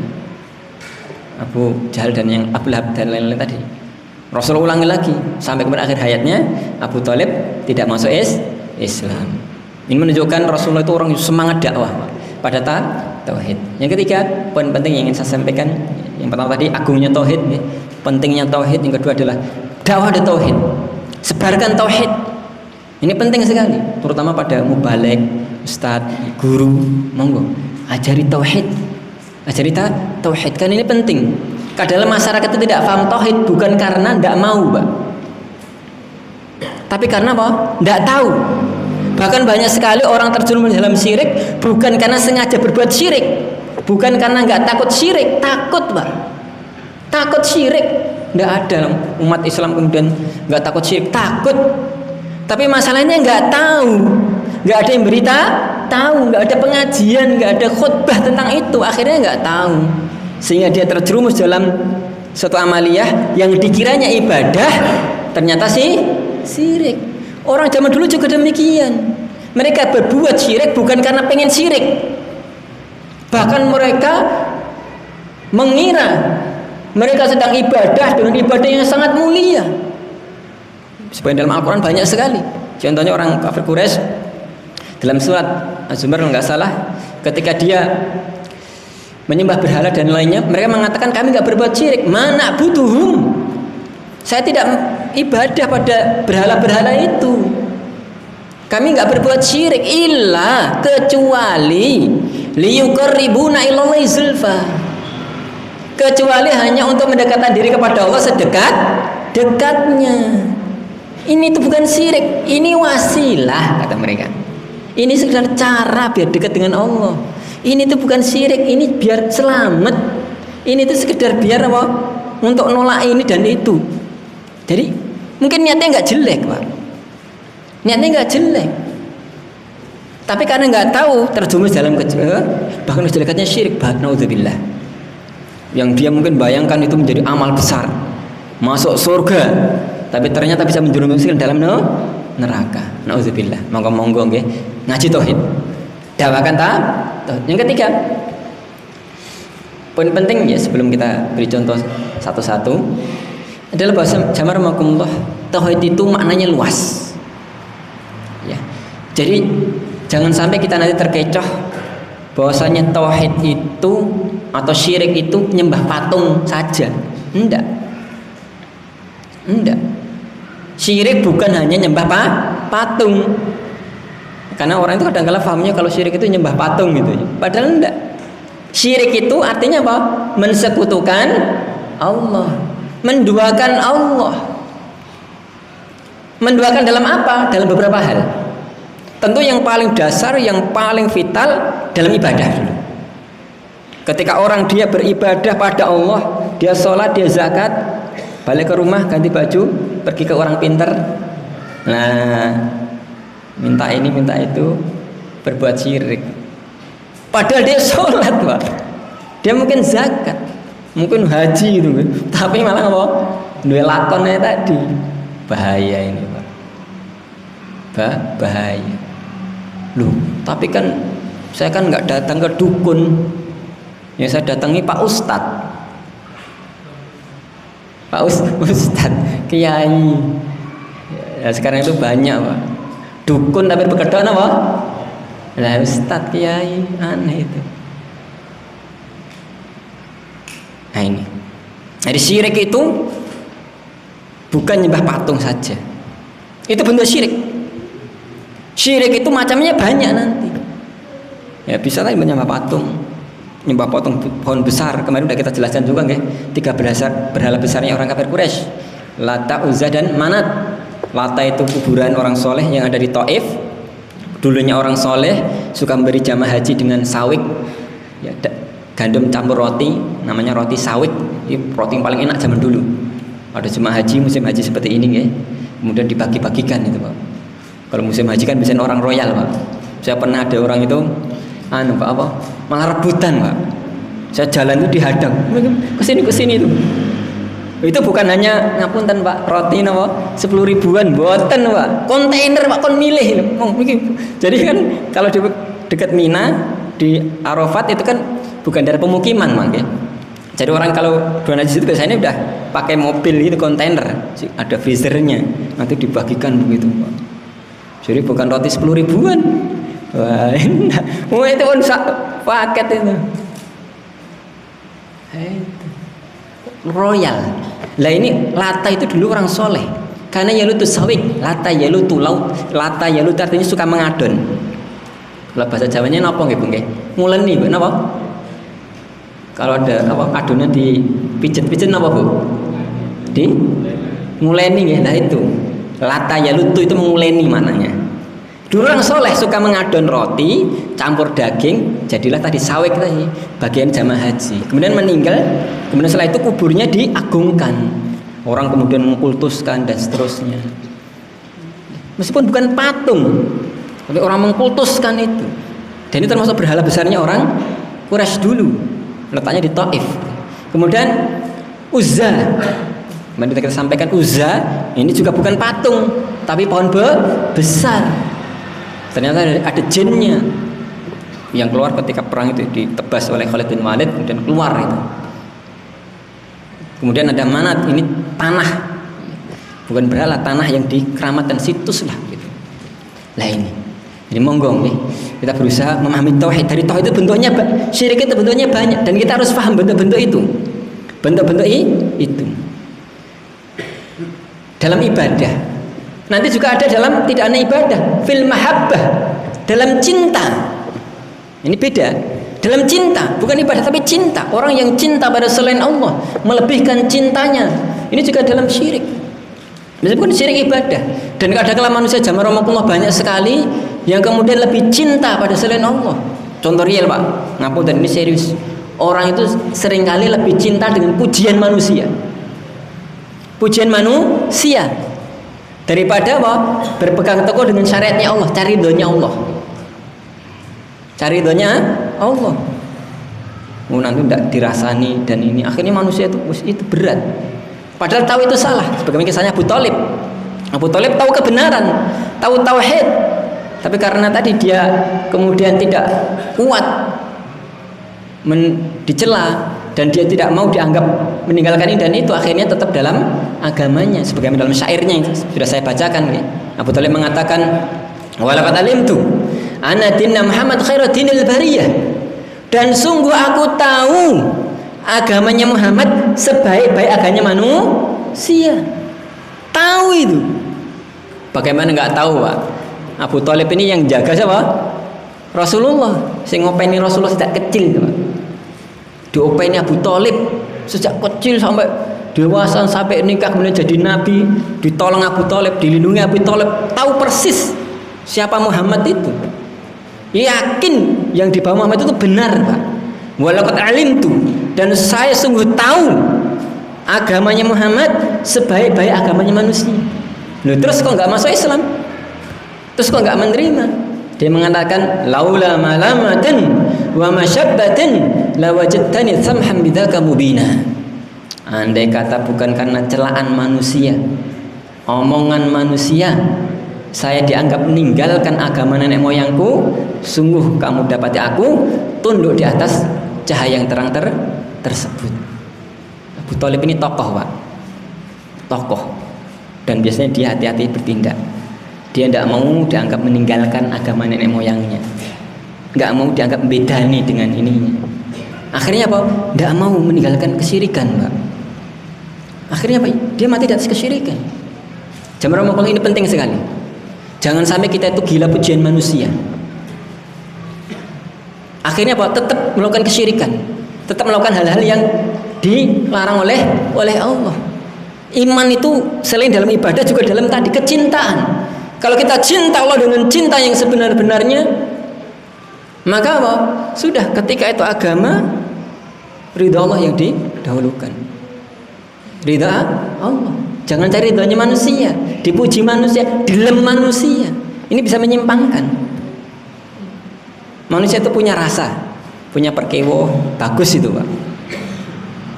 Abu Jahal dan yang Abu Lahab dan lain-lain tadi. Rasul ulangi lagi sampai kepada akhir hayatnya Abu Thalib tidak masuk Islam. Ini menunjukkan Rasulullah itu orang yang semangat dakwah pada tauhid. Yang ketiga, poin penting yang ingin saya sampaikan, yang pertama tadi agungnya tauhid, pentingnya tauhid. Yang kedua adalah dakwah di tauhid, sebarkan tauhid. Ini penting sekali, terutama pada mubaligh, ustadz, guru, monggo ajari tauhid, ajari tauhid, kan ini penting. Kadang masyarakat itu tidak paham tauhid bukan karena tidak mau, Pak. Tapi karena apa? Tidak tahu. Bahkan banyak sekali orang terjerumus dalam syirik bukan karena sengaja berbuat syirik, bukan karena nggak takut syirik, takut, Pak. Takut syirik. Tidak ada umat Islam kemudian nggak takut syirik, takut. Tapi masalahnya nggak tahu, nggak ada yang berita tahu, nggak ada pengajian, nggak ada khutbah tentang itu, akhirnya nggak tahu. Sehingga dia terjerumus dalam suatu amaliyah yang dikiranya ibadah, ternyata syirik. Orang zaman dulu juga demikian. Mereka berbuat syirik bukan karena pengen syirik. Bahkan mereka mengira mereka sedang ibadah dengan ibadah yang sangat mulia. Sebenarnya dalam Al-Quran banyak sekali. Contohnya orang kafir Quraisy dalam surat Az-Zumar kalau nggak salah, ketika dia menyembah berhala dan lainnya, mereka mengatakan kami nggak berbuat syirik. Mana butuhum? Saya tidak ibadah pada berhala-berhala itu. Kami nggak berbuat syirik illa kecuali liyuqarribuna ilallahi zulfa. Kecuali hanya untuk mendekatkan diri kepada Allah sedekat-dekatnya. Ini itu bukan syirik, ini wasilah kata mereka. Ini sekedar cara biar dekat dengan Allah. Ini tuh bukan syirik, ini biar selamat. Ini tuh sekedar biar apa? Untuk nolak ini dan itu. Jadi mungkin niatnya nggak jelek, Pak. Niatnya nggak jelek. Tapi karena nggak tahu terjerumus dalam bahkan jelekatnya syirik, naudzubillah. Yang dia mungkin bayangkan itu menjadi amal besar, masuk surga. Tapi ternyata bisa menjerumuskan dalam neraka. Naudzubillah. Monggo nggih ngaji tauhid. Dakwakan Yang ketiga, poin penting ya sebelum kita beri contoh satu-satu adalah bahwa jamarakumullah, tauhid itu maknanya luas. Ya. Jadi jangan sampai kita nanti terkecoh bahwasanya tauhid itu atau syirik itu nyembah patung saja. Enggak. Syirik bukan hanya nyembah patung. Karena orang itu kadang-kadang pahamnya kalau syirik itu nyembah patung gitu. Padahal enggak. Syirik itu artinya apa? Mensekutukan Allah, menduakan Allah. Menduakan dalam apa? Dalam beberapa hal. Tentu yang paling dasar, yang paling vital dalam ibadah dulu. Ketika orang dia beribadah pada Allah, dia sholat, dia zakat, balik ke rumah, ganti baju, pergi ke orang pintar. Nah, minta ini, minta itu, berbuat syirik. Padahal dia sholat, Pak. Dia mungkin zakat, mungkin haji gitu, tapi malah apa? Dua lakonnya tadi. Bahaya ini, Pak. Bahaya. Loh, tapi kan saya kan nggak datang ke dukun. Ya saya datangi Pak Ustadz. Pak Ustadz, kiai. Ya, sekarang itu banyak, Pak. Dukun tapi berkedok apa? Lah Ustadz, kiai, aneh itu. Nah ini. Jadi syirik itu bukan nyembah patung saja. Itu bentuk syirik. Syirik itu macamnya banyak nanti. Ya bisa lah menyembah patung, nyembah patung pohon besar. Kemarin udah kita jelaskan juga nggih, 3 berhala besarnya orang kafir Quraisy. Lata, Uzza dan Manat. Lata itu kuburan orang soleh yang ada di Taif. Dulunya orang soleh suka memberi jamaah haji dengan sawik, ya, gandum campur roti, namanya roti sawik. Ini roti yang paling enak zaman dulu. Ada jemaah haji musim haji seperti ini ya, kemudian dibagi-bagikan itu Pak. Kalau musim haji kan biasanya orang royal Pak. Saya pernah ada orang itu, Pak apa, malah rebutan Pak. Saya jalan itu dihadang, kesini itu. Itu bukan hanya ngapunten Pak, roti napa 10 ribuan mboten Pak. Kontainer Pak kon milih. Jadi kan kalau di dekat Mina di Arafat itu kan bukan dari pemukiman Mang ya. Jadi orang kalau dua najis itu biasanya udah pakai mobil itu kontainer, ada freezernya, nanti dibagikan begitu Pak. Jadi bukan roti 10 ribuan. Wah, enak. Oh itu pun paket itu. Royal. Lah ini Lata itu dulu orang soleh. Karena yalutu sawik, Lata yalutu laut, Lata yalutu artinya suka mengadon. Kalau bahasa Jawanya napa nggih Bu nggih? Nguleni Bu napa? Kalau ada apa adonnya dipijet-pijet napa Bu? Di nguleni nggih. Nah itu. Lata yalutu itu menguleni maknanya. Dulu orang soleh suka mengadon roti campur daging, jadilah tadi sawik tadi bagian jamaah haji. Kemudian meninggal, kemudian setelah itu kuburnya diagungkan. Orang kemudian mengkultuskan dan seterusnya. Meskipun bukan patung, tapi orang mengkultuskan itu. Dan itu termasuk berhala besarnya orang Quraisy dulu. Letaknya di Taif. Kemudian Uzza. Kemarin kita sampaikan Uzza ini juga bukan patung, tapi pohon besar. Ternyata ada jinnya yang keluar ketika perang itu ditebas oleh Khalid bin Walid, kemudian keluar itu. Kemudian ada manat, ini tanah, bukan berhala, tanah yang dikeramatkan, situs lah gitu. Lah ini monggo nih, kita berusaha memahami tauhid. Dari tauhid itu bentuknya, syirik itu bentuknya banyak, dan kita harus paham bentuk-bentuk itu, bentuk-bentuk itu dalam ibadah. Nanti juga ada dalam tidak hanya ibadah, fil mahabbah, dalam cinta. Ini beda. Dalam cinta, bukan ibadah tapi cinta. Orang yang cinta pada selain Allah, melebihkan cintanya. Ini juga dalam syirik. Meskipun syirik ibadah. Dan kadang-kadang manusia zaman Rasulullah banyak sekali yang kemudian lebih cinta pada selain Allah. Contoh real Pak, ngapunten ini serius. Orang itu seringkali lebih cinta dengan pujian manusia. Pujian manusia daripada apa? Berpegang teguh dengan syariatnya Allah, cari ridhonya Allah. Cari ridhonya Allah. Nanti tidak dirasani dan ini akhirnya manusia itu berat. Padahal tahu itu salah. Sebagaimana kisahnya Abu Thalib. Abu Thalib tahu kebenaran, tahu tauhid. Tapi karena tadi dia kemudian tidak kuat dicela dan dia tidak mau dianggap meninggalkan ini dan itu, akhirnya tetap dalam agamanya. Sebagaimana dalam syairnya yang sudah saya bacakan ya. Abu Thalib mengatakan, walaqad alimtu anna dinna Muhammad khairu dinil bariyah, dan sungguh aku tahu agamanya Muhammad sebaik-baik agamanya manusia. Tahu itu. Bagaimana nggak tahu Pak? Abu Thalib ini yang jaga siapa? Rasulullah. Sing ngopeni Rasulullah sejak kecil Pak. Diopeni Abu Thalib sejak kecil sampai dewasa, sampai nikah kemudian jadi nabi, ditolong Abu Thalib, dilindungi Abu Thalib, tahu persis siapa Muhammad itu. Yakin yang dibawa Muhammad itu benar Pak. Walaqad alimtu, dan saya sungguh tahu agamanya Muhammad sebaik-baik agamanya manusia. Loh, terus kok nggak masuk Islam? Terus kok nggak menerima? Dia mengatakan laula malamatin wa masyabbatin lawajadtani samhan bidzaka mubina. Andai kata bukan karena celaan manusia, omongan manusia, saya dianggap meninggalkan agama nenek moyangku, sungguh kamu dapati aku tunduk di atas cahaya yang terang tersebut. Abu Thalib ini tokoh Pak, tokoh, dan biasanya dia hati-hati bertindak. Dia tidak mau dianggap meninggalkan agama nenek moyangnya, nggak mau dianggap bedani dengan ininya. Akhirnya apa? Tidak mau meninggalkan kesyirikan Pak. Akhirnya apa? Dia mati di atas kesyirikan. Jamaah Ramadan ini penting sekali. Jangan sampai kita itu gila pujian manusia. Akhirnya apa? Tetap melakukan kesyirikan, tetap melakukan hal-hal yang dilarang oleh Allah. Iman itu selain dalam ibadah juga dalam tadi kecintaan. Kalau kita cinta Allah dengan cinta yang sebenar-benarnya, maka apa? Sudah, ketika itu agama, ridha Allah yang didahulukan. Ridha Allah. Jangan cari ridhanya manusia, dipuji manusia, dilem manusia. Ini bisa menyimpangkan. Manusia itu punya rasa, punya perkewo, bagus itu, Pak.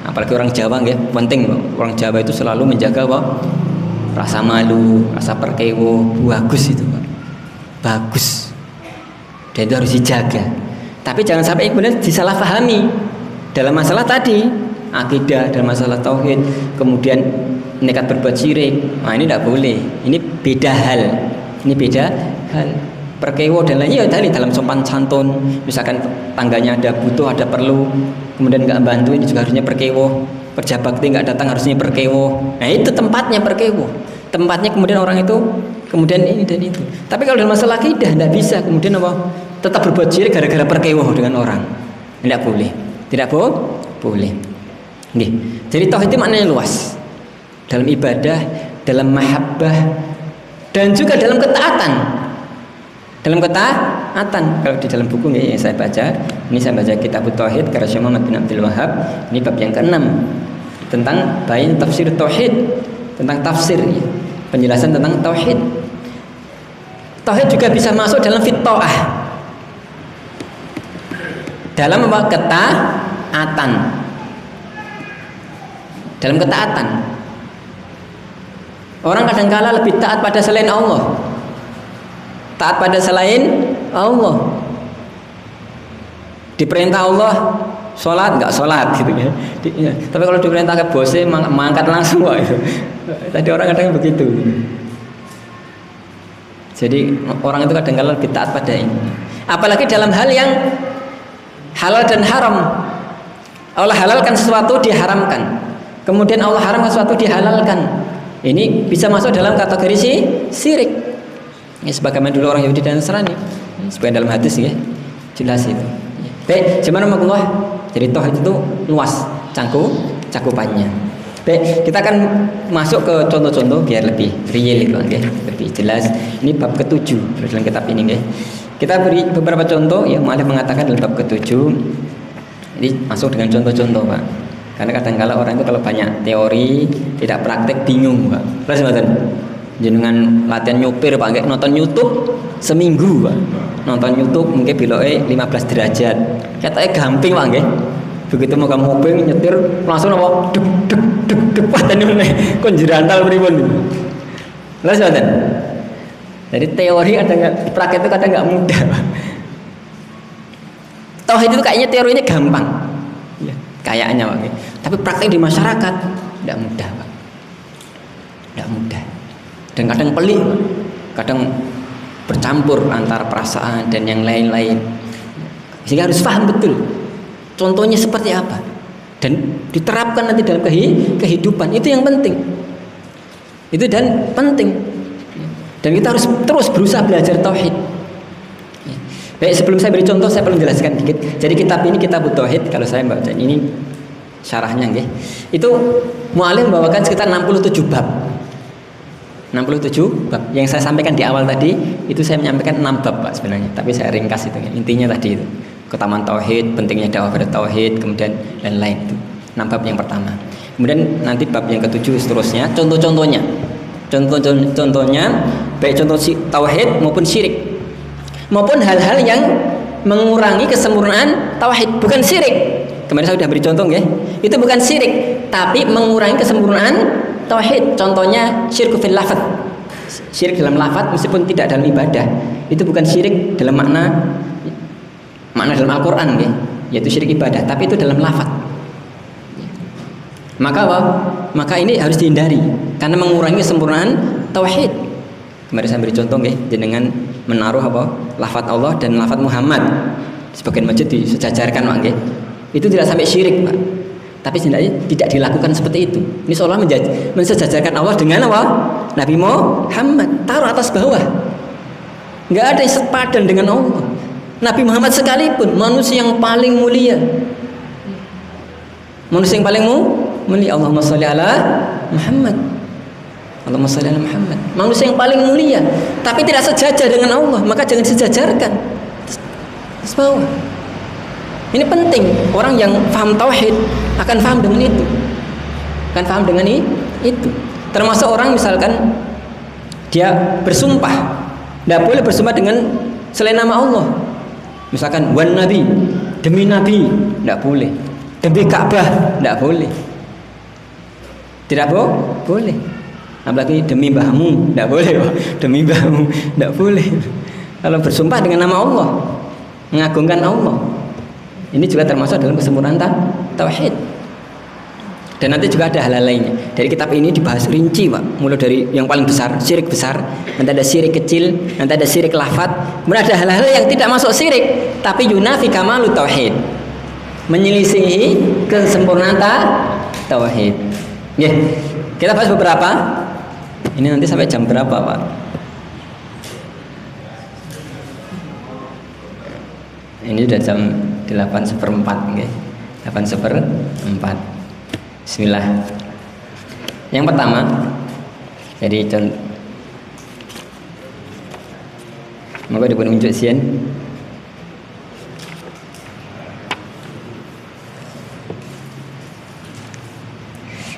Apalagi orang Jawa, ya, penting, Pak. Orang Jawa itu selalu menjaga, Pak, rasa malu, rasa perkewo, bagus itu, Pak. Bagus. Dan itu harus dijaga. Tapi jangan sampai kemudian disalahpahami dalam masalah tadi, akidah, dalam masalah tauhid, kemudian nekat berbuat syirik. Nah, ini tidak boleh. Ini beda hal. Ini beda hal. Perkewo dan lainnya ya tadi dalam sopan santun. Misalkan tangganya ada butuh, ada perlu, kemudian nggak bantu, ini juga harusnya perkewo. Kerja bakti nggak datang, harusnya perkewo. Nah, itu tempatnya perkewo. Tempatnya kemudian orang itu kemudian ini dan itu. Tapi kalau dalam masalah akidah tidak bisa kemudian apa? Tetap berbuat syirik gara-gara perkewo dengan orang. Tidak boleh. Tidak boleh. Nih. Jadi tauhid itu maknanya luas. Dalam ibadah, dalam mahabbah, dan juga dalam ketaatan. Dalam ketaatan, kalau di dalam buku yang saya baca, ini saya baca Kitab Tauhid karya Syekh Muhammad bin Abdul Wahab, ini bab yang ke-6 tentang bayan tafsir tauhid, tentang tafsir, ya, penjelasan tentang tauhid. Tauhid juga bisa masuk dalam fitoah, dalam apa? Ketaatan, dalam ketaatan. Orang kadangkala lebih taat pada selain Allah. Taat pada selain Allah. Diperintah Allah sholat nggak sholat gitu ya. Tapi kalau diperintah ke bosnya mangkat langsung kok itu. Tadi orang kadang begitu. Jadi orang itu kadang-kadang lebih taat pada ini. Apalagi dalam hal yang halal dan haram. Allah halalkan sesuatu, diharamkan. Kemudian Allah haramkan sesuatu, dihalalkan. Ini bisa masuk dalam kategori syirik. Ya, sebagaimana dulu orang Yahudi dan Nasrani, sebagian dalam hadis ya, jelas itu. Baik, subhanallah. Jadi tauhid itu luas cakupannya. Baik, kita akan masuk ke contoh-contoh biar lebih real itu, okay? Lebih jelas. Ini bab ke-7 dalam kitab ini, okay? Kita beri beberapa contoh yang Mu'allif mengatakan dalam bab ke-7. Jadi masuk dengan contoh-contoh, Pak. Karena kadang-kala orang itu kalau banyak teori, tidak praktek, bingung, Pak. Terus Mas, jenengan latihan nyupir Pak, nggak nonton YouTube seminggu Pak. Nonton YouTube mungkin beloknya 15 derajat. Katanya gampang Pak nggih. Begitu mau kamu mobil nyetir langsung apa deg deg deg deg patene meneh kon jerantal pripun. Lah saten. Jadi teori kadang praktek itu kadang nggak mudah Pak. Tauhid itu kayaknya teorinya gampang. Ya, kayaknya Pak. Tapi praktek di masyarakat tidak mudah Pak. Tidak mudah. Dan kadang pelik, kadang bercampur antara perasaan dan yang lain-lain. Sehingga harus paham betul contohnya seperti apa dan diterapkan nanti dalam kehidupan. Itu yang penting. Itu dan penting. Dan kita harus terus berusaha belajar tauhid. Baik, sebelum saya beri contoh, saya perlu jelaskan dikit. Jadi kitab ini kitab tauhid, kalau saya baca ini syarahnya nggih. Itu Mu'allif membawakan sekitar 67 bab. 67 bab. Yang saya sampaikan di awal tadi itu saya menyampaikan 6 bab Pak sebenarnya, tapi saya ringkas itu. Intinya tadi itu keutamaan tauhid, pentingnya dakwah pada tauhid, kemudian lain-lain itu. 6 bab yang pertama. Kemudian nanti bab yang ke-7 seterusnya contoh-contohnya. Contoh-contohnya baik contoh tauhid maupun syirik. Maupun hal-hal yang mengurangi kesempurnaan tauhid, bukan syirik. Kemarin saya sudah beri contoh ya. Itu bukan syirik, tapi mengurangi kesempurnaan tauhid. Contohnya syirku fil lafaz. Syirik dalam lafaz meskipun tidak dalam ibadah. Itu bukan syirik dalam makna dalam Al-Qur'an ya, yaitu syirik ibadah, tapi itu dalam lafaz. Maka apa? Maka ini harus dihindari karena mengurangi kesempurnaan tauhid. Kemarin saya beri contoh ya, dengan menaruh apa? Lafaz Allah dan lafaz Muhammad. Sebagian masjid disejajarkan Pak nggih. Itu tidak sampai syirik Pak. Tapi sebenarnya tidak dilakukan seperti itu. Ini seolah mensejajarkan Allah dengan apa? Nabi Muhammad, taruh atas bawah. Nggak ada yang sepadan dengan Allah. Nabi Muhammad sekalipun manusia yang paling mulia. Manusia yang paling mulia. Allahumma sholli ala Muhammad. Allahumma sholli ala Muhammad. Manusia yang paling mulia, tapi tidak sejajar dengan Allah, maka jangan disejajarkan. Terus bawah. Ini penting. Orang yang paham tauhid akan paham dengan itu. Akan paham dengan itu. Termasuk orang misalkan dia bersumpah, tidak boleh bersumpah dengan selain nama Allah. Misalkan wan nabi, demi nabi, tidak boleh. Demi Ka'bah, tidak boleh. Tidak boleh. Apalagi demi mbahmu, tidak boleh. Demi mbahmu, tidak boleh. Kalau bersumpah dengan nama Allah, mengagungkan Allah, ini juga termasuk dalam kesempurnaan tauhid. Dan nanti juga ada hal-hal lainnya. Dari kitab ini dibahas rinci, Pak. Mulai dari yang paling besar, syirik besar, nanti ada syirik kecil, nanti ada syirik lafat, kemudian ada hal-hal yang tidak masuk syirik, tapi yunafi kamalu tauhid, menyelisihi kesempurnaan tauhid. Oke, kita bahas beberapa. Ini nanti sampai jam berapa, Pak? Ini sudah jam 8:04, okay. 8:04. Bismillah. Yang pertama, jadi contoh. Maka dipun unjuk sien.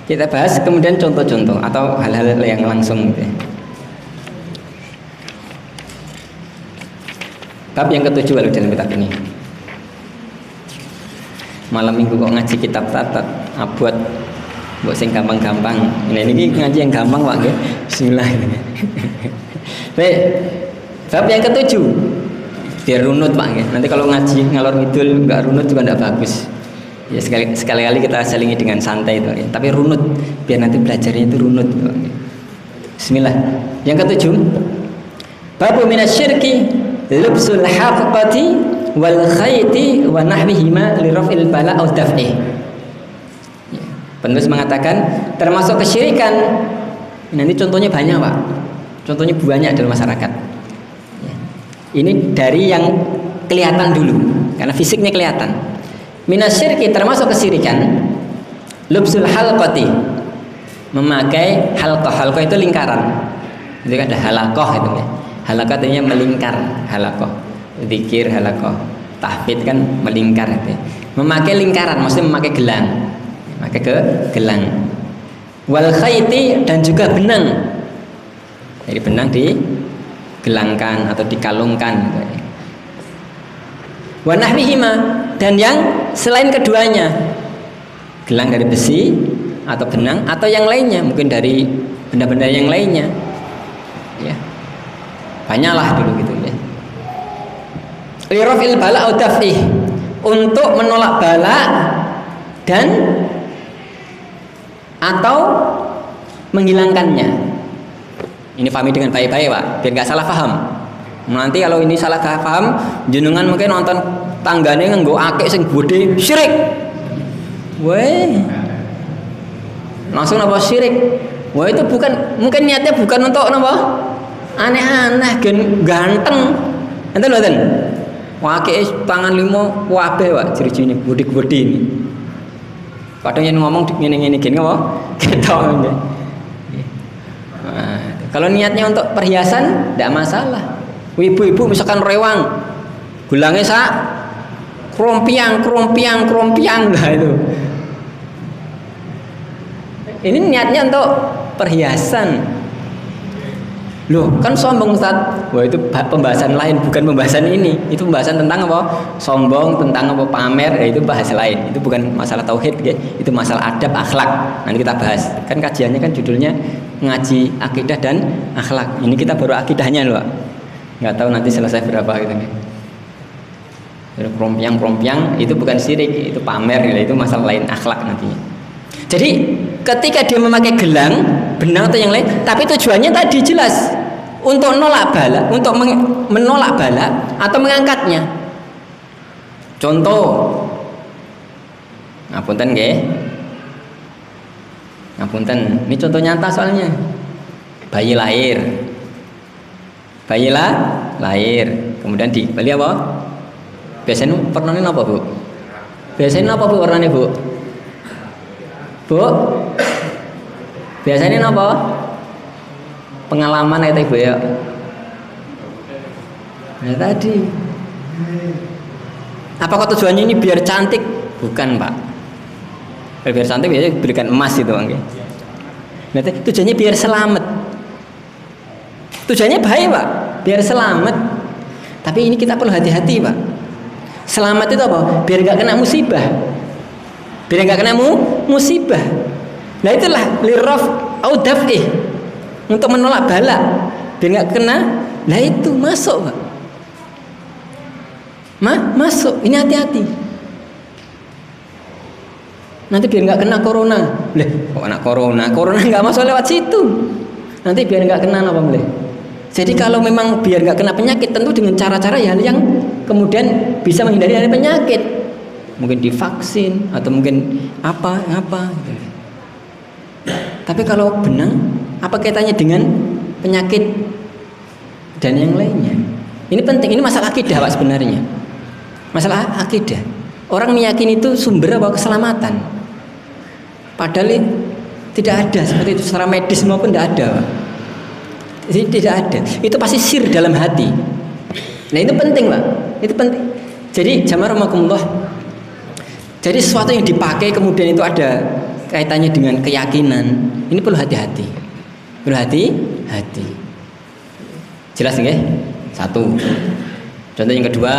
Kita bahas kemudian contoh-contoh atau hal-hal yang langsung gitu. Bab yang ke-7 lalu dalam kitab ini. Malam minggu kok ngaji kitab tatat abot mbok sing gampang-gampang. Ini ngaji yang gampang, Pak nggih. Bismillah. Baik. Bab yang ke-7. Biar runut, Pak nggih. Nanti kalau ngaji ngalor ngidul enggak runut juga enggak bagus. Ya sekali-kali kita selingi dengan santai itu, ya. Tapi runut biar nanti belajarnya itu runut. Bismillah. Yang ke-7, babu minasyirki lubsul haqati wal khayti wa nahwihima li raf'il bala aw daf'i. Ya. Penulis mengatakan termasuk kesyirikan. Nanti contohnya banyak, Pak. Contohnya banyak dalam masyarakat. Ya. Ini dari yang kelihatan dulu karena fisiknya kelihatan. Minasyirki termasuk kesyirikan lubsul halqati, memakai halqah. Halqah itu lingkaran. Itu kan ada halaqah itu ya. Halaqah artinya melingkar, halaqah. Zikir halaqah. Tahfidz kan melingkar itu. Memakai lingkaran maksudnya memakai gelang. Memakai gelang. Wal khayti dan juga benang. Jadi benang digelangkan atau dikalungkan gitu. Wa nahwihima dan yang selain keduanya, gelang dari besi atau benang atau yang lainnya, mungkin dari benda-benda yang lainnya, ya banyaklah dulu gitu ya. Lirafil bala atau daf'ih, untuk menolak bala dan atau menghilangkannya. Ini pahami dengan baik-baik, Pak, biar nggak salah paham. Nanti kalau ini salah paham, jenengan mungkin nonton tanggane nganggo akik sing gede, syirik. Weh. Langsung apa syirik? Wah itu bukan, mungkin niatnya bukan untuk apa? Aneh-aneh, ganteng. Enten lho, wah akik tangan limo kabeh, Pak, ciri-cirine gede-gede ini. Kadang yang ngomong ngene-ngene gini apa? Ketok nggih. Nah, kalau niatnya untuk perhiasan tidak masalah. Ibu-ibu misalkan rewang, gulangnya sak krompiang lah itu. Ini niatnya untuk perhiasan. Loh, kan sombong, Ustaz. Wah, itu pembahasan lain, bukan pembahasan ini. Itu pembahasan tentang apa? Sombong, tentang apa pamer, ya itu bahas lain. Itu bukan masalah tauhid, ya. Itu masalah adab akhlak. Nanti kita bahas. Kan kajiannya kan judulnya ngaji akidah dan akhlak. Ini kita baru akidahnya loh. Nggak tahu nanti selesai berapa gitu kan. Krompiang itu bukan syirik, itu pamer, itu masalah lain, akhlak nantinya. Jadi ketika dia memakai gelang, benang atau yang lain, tapi tujuannya tadi jelas untuk menolak bala, untuk menolak bala atau mengangkatnya. Contoh, ngapunten nggih. Ngapunten, ini contoh nyata soalnya. Bayi lahir, kemudian dibeli apa? Biasanya warnanya apa, Bu? Biasanya apa, Bu, warnanya, Bu? Bu? Biasanya apa? pengalaman itu Ibu ya. Nah tadi, apakah tujuannya ini biar cantik? Bukan Pak. Biar cantik biasanya berikan emas itu Bang. Nah tujuannya biar selamat. Tujuannya baik Pak, biar selamat. Tapi ini kita perlu hati-hati Pak. Selamat itu apa? Biar nggak kena musibah. Biar nggak kena musibah. Nah itulah liraf au daf'ih, untuk menolak bala. Biar nggak kena. Nah itu masuk Pak. Masuk. Ini hati-hati. Nanti biar nggak kena corona. Leh, kok kena corona? Corona nggak masuk lewat situ. Nanti biar nggak kena apa boleh. Jadi kalau memang biar nggak kena penyakit, tentu dengan cara-cara yang kemudian bisa menghindari dari penyakit. Mungkin divaksin atau mungkin apa gitu. Tapi kalau benang, apa kaitannya dengan penyakit dan yang lainnya? Ini penting, ini masalah akidah Pak sebenarnya. Masalah akidah. Orang meyakini itu sumber apa? Keselamatan. Padahal tidak ada seperti itu secara medis maupun tidak ada Pak. Jadi tidak ada. Itu pasti sir dalam hati. Nah itu penting Pak. Itu penting. Jadi jamaah rahimakumullah. Jadi sesuatu yang dipakai kemudian itu ada kaitannya dengan keyakinan. Ini perlu hati-hati. Perlu hati-hati. Jelas nggih? Satu. Contoh yang kedua.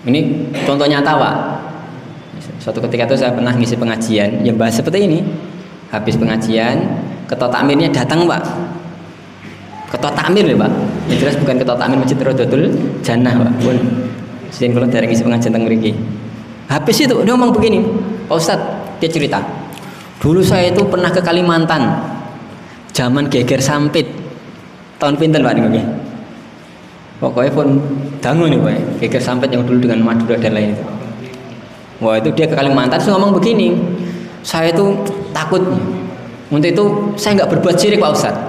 Ini contoh nyata Pak. Suatu ketika itu saya pernah ngisi pengajian yang bahas seperti ini. Habis pengajian, ketua takmirnya datang Pak. Ketua takmir ya Pak. Yang jelas bukan ketua takmir Masjid Rodotul Jannah Pak. Pun sing kula dereng ngisi pengajian teng mriki. Habis itu dia ngomong begini, Pak Ustadz, dia cerita. Dulu saya itu pernah ke Kalimantan. Zaman geger sampit. Tahun pinten Pak niki? Pokoknya pun dangu nih Pak. Geger sampit yang dulu dengan Madura dan lain itu. Wah itu dia ke Kalimantan terus ngomong begini. Saya itu takutnya. Untuk itu saya nggak berbuat syirik Pak Ustadz.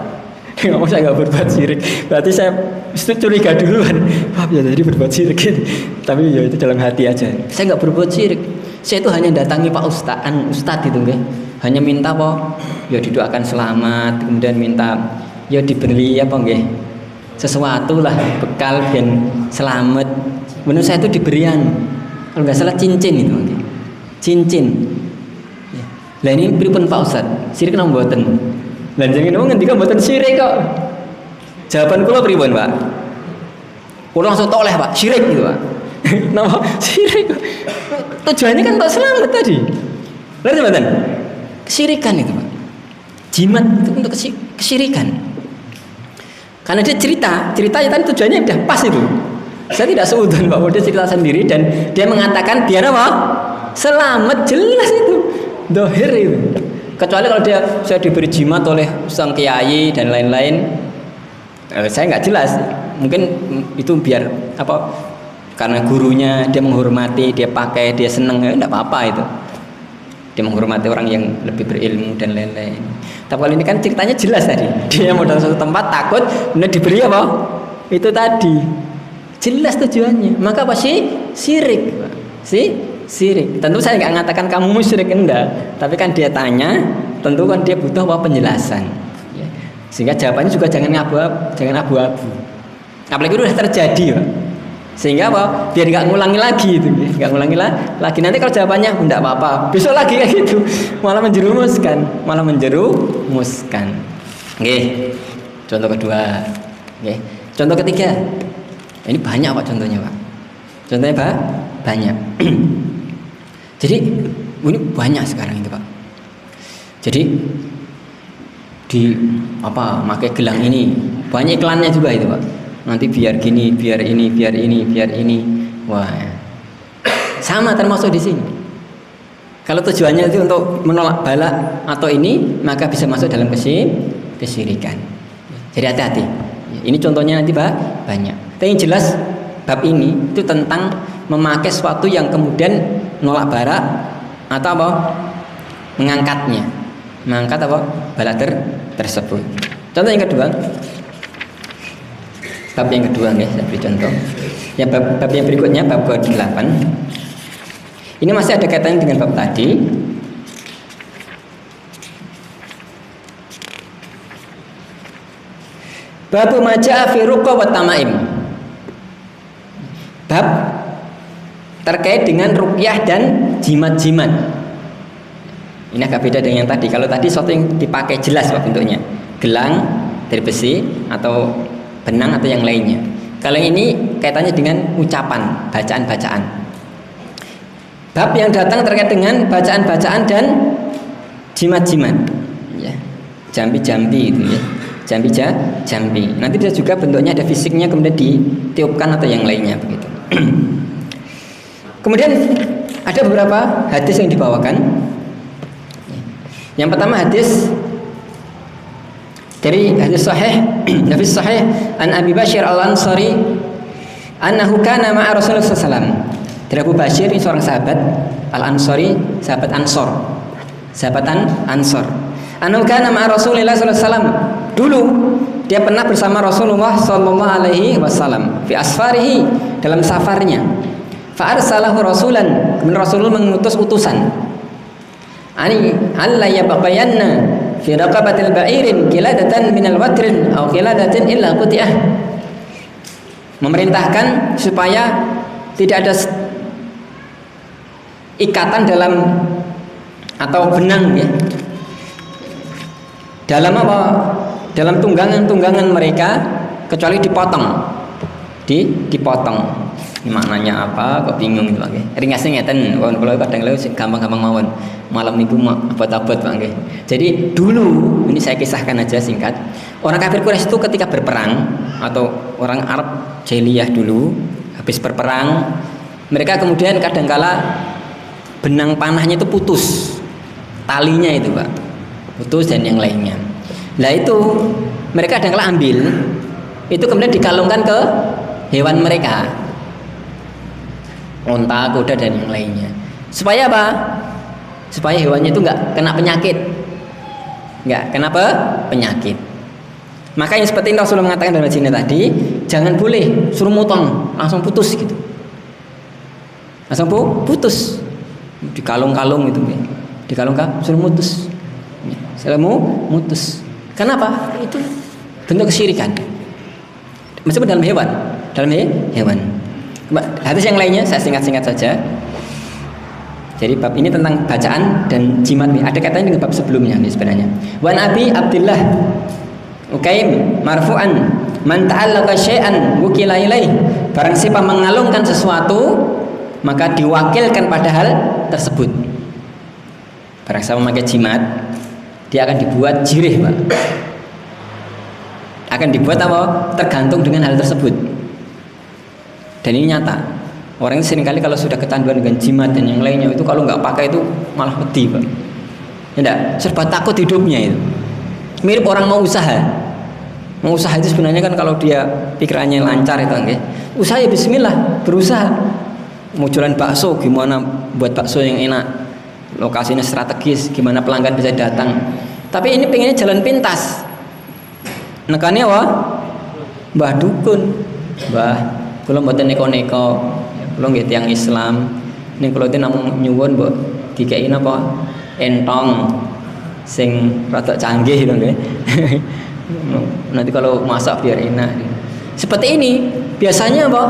Dia ngomong saya nggak berbuat syirik. Berarti saya curiga duluan. Wah ya jadi berbuat syirik gitu. Tapi ya itu dalam hati aja. Saya nggak berbuat syirik. Saya itu hanya datangi Pak Ustadz itu nggih. Hanya minta apa? Ya didoakan selamat. Kemudian minta ya diberi apa nggih? Sesuatu lah bekal dan selamat. Menurut saya itu diberian. Kalau nggak salah cincin itu nggih. Cincin. Lah ini pripun Pak Ustadz? Syirik nang mboten? Lah jenengan ngendika mboten syirik kok. Jawaban kula pripun, Pak? Kula langsung toleh, Pak. Syirik gitu, Pak. Napa syirik? Tujuannya kan untuk selamat tadi. Ngerti mboten? Kesyirikan itu, Pak. Jimat itu untuk kesyirikan. Karena dia ceritanya tadi tujuannya udah pas itu. Saya tidak seudon Pak, dia cerita sendiri dan dia mengatakan biar apa? Selamat, jelas itu. Dohir itu. Kecuali kalau saya diberi jimat oleh sang kiai dan lain-lain, saya nggak jelas. Mungkin itu biar apa? Karena gurunya dia menghormati, dia pakai, dia seneng, ya enggak apa-apa itu. Dia menghormati orang yang lebih berilmu dan lain-lain. Tapi kalau ini kan ceritanya jelas tadi. Dia mau dalam suatu tempat takut, kemudian diberi apa? Itu tadi. Jelas tujuannya. Maka apa sih? Syirik. Syirik. Tentu saya nggak mengatakan kamu musyrik, enggak. Tapi kan dia tanya, tentu kan dia butuh apa? Penjelasan. Ya. Sehingga jawabannya juga jangan abu-abu. Apalagi itu sudah terjadi, Pak. Sehingga apa? Biar nggak ngulangi lagi itu, nggak ngulangi lagi. Nanti kalau jawabannya enggak apa-apa, besok lagi kayak gitu, malah menjerumuskan. Oke. Contoh kedua. Oke. Contoh ketiga. Ini banyak Pak contohnya, Pak. Contohnya Pak banyak. Jadi ini banyak sekarang itu Pak. Jadi di pakai gelang ini banyak iklannya juga itu Pak. Nanti biar gini, biar ini. Wah, sama termasuk di sini. Kalau tujuannya itu untuk menolak bala atau ini, maka bisa masuk dalam kesyirikan. Jadi hati-hati. Ini contohnya nanti Pak banyak. Tapi yang jelas bab ini itu tentang memakai sesuatu yang kemudian menolak bara atau apa? Mengangkat apa? Bala tersebut. Contoh yang kedua. Bab yang kedua nih, saya beri contoh. Ya bab yang berikutnya bab ke-8. Ini masih ada kaitannya dengan bab tadi. Babu maja'a fi ruqa wa tamaim. Bab terkait dengan ruqyah dan jimat-jimat. Ini agak beda dengan yang tadi. Kalau tadi sesuatu yang dipakai jelas bentuknya, gelang dari besi atau benang atau yang lainnya. Kalau ini kaitannya dengan ucapan, bacaan-bacaan. Bab yang datang terkait dengan bacaan-bacaan dan jimat-jimat, ya. Jambi-jambi itu ya. Jambi. Nanti bisa juga bentuknya ada fisiknya kemudian ditiupkan atau yang lainnya begitu. Kemudian ada beberapa hadis yang dibawakan. Yang pertama hadis dari hadis sahih an Abi Bashir Al-Ansari annahu kana ma'a Rasulullah sallallahu alaihi wasallam. Dari Abu Bashir, ini seorang sahabat Al-Ansari, sahabat Ansor. Annahu kana ma'a Rasulillah sallallahu alaihi wasallam. Dulu dia pernah bersama Rasulullah sallallahu alaihi wasallam fi asfarihi, dalam safarnya. Fa arsalahu rasulan, kemudian Rasulullah mengutus utusan. Ani alla yabqayanna fi raqabatil ba'irin qiladatan minal watrin aw qiladatin illa quti'ah. Memerintahkan supaya tidak ada ikatan dalam atau benang, ya. Dalam apa? Dalam tunggangan-tunggangan mereka kecuali dipotong. Dipotong. Ini maknanya apa? Kok bingung itu, Pak? Ringkasnya ngeten, kalau kadang gampang-gampang mawon. Malam minggu abot-abot, Pak. Jadi dulu, ini saya kisahkan aja singkat. Orang kafir Quraisy itu ketika berperang atau orang Arab jahiliyah dulu habis berperang, mereka kemudian kadangkala benang panahnya itu putus. Talinya itu, Pak. Putus dan yang lainnya. Nah itu mereka kadangkala ambil, itu kemudian dikalungkan ke hewan mereka, unta, kuda dan yang lainnya. Supaya apa? Supaya hewannya itu nggak kena penyakit, penyakit. Makanya seperti ini Rasulullah mengatakan dalam sini tadi, jangan boleh suruh motong langsung putus gitu, langsung putus, dikalung-kalung gitu, dikalung-kalung suruh mutus, mutus. Kenapa? Itu bentuk kesyirikan. Meskipun dalam hewan. Hadis yang lainnya saya singkat-singkat saja. Jadi bab ini tentang bacaan dan jimat. Ada katanya dengan bab sebelumnya nih sebenarnya. Wan Abi Abdullah Ukaim marfu'an man ta'allaqa syai'an wukila ilaih. Barang siapa mengalungkan sesuatu maka diwakilkan pada hal tersebut. Barang siapa memakai jimat, dia akan dibuat jirih, Pak. Akan dibuat apa? Tergantung dengan hal tersebut. Dan ini nyata. Orang itu seringkali kalau sudah kecanduan dengan jimat dan yang lainnya itu kalau nggak pakai itu malah pedih, Pak. Ya enggak? Serba takut hidupnya itu. Mirip orang mau usaha. Mau usaha itu sebenarnya kan kalau dia pikirannya lancar itu, okay? Usaha ya bismillah, berusaha. Mau jualan bakso, gimana buat bakso yang enak? Lokasinya strategis, gimana pelanggan bisa datang. Tapi ini pengennya jalan pintas. Nekane apa? Mbah dukun. Mbah, kula mboten neko-neko. Kula nggih tiyang Islam. Ning kula iki namung nyuwun mbok dikeki napa? Entong sing rada canggih lho nggih. Nanti kalau masak biar enak. Seperti ini, biasanya apa?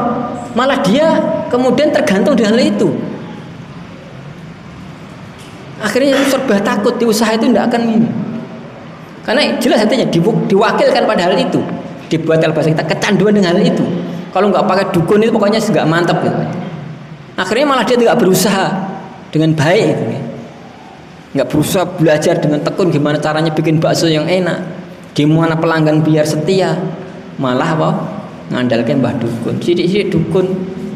Malah dia kemudian tergantung dengan hal itu. Akhirnya serba takut, di usaha itu tidak akan ini. Karena jelas artinya diwakilkan pada hal itu, dibuat kalau bahasa kita kecanduan dengan hal itu. Kalau nggak pakai dukun itu pokoknya nggak mantap gitu. Akhirnya malah dia tidak berusaha dengan baik gitu. Nggak berusaha belajar dengan tekun gimana caranya bikin bakso yang enak, gimana pelanggan biar setia, malah apa? Ngandalkan mbah dukun. Sidik-sidik dukun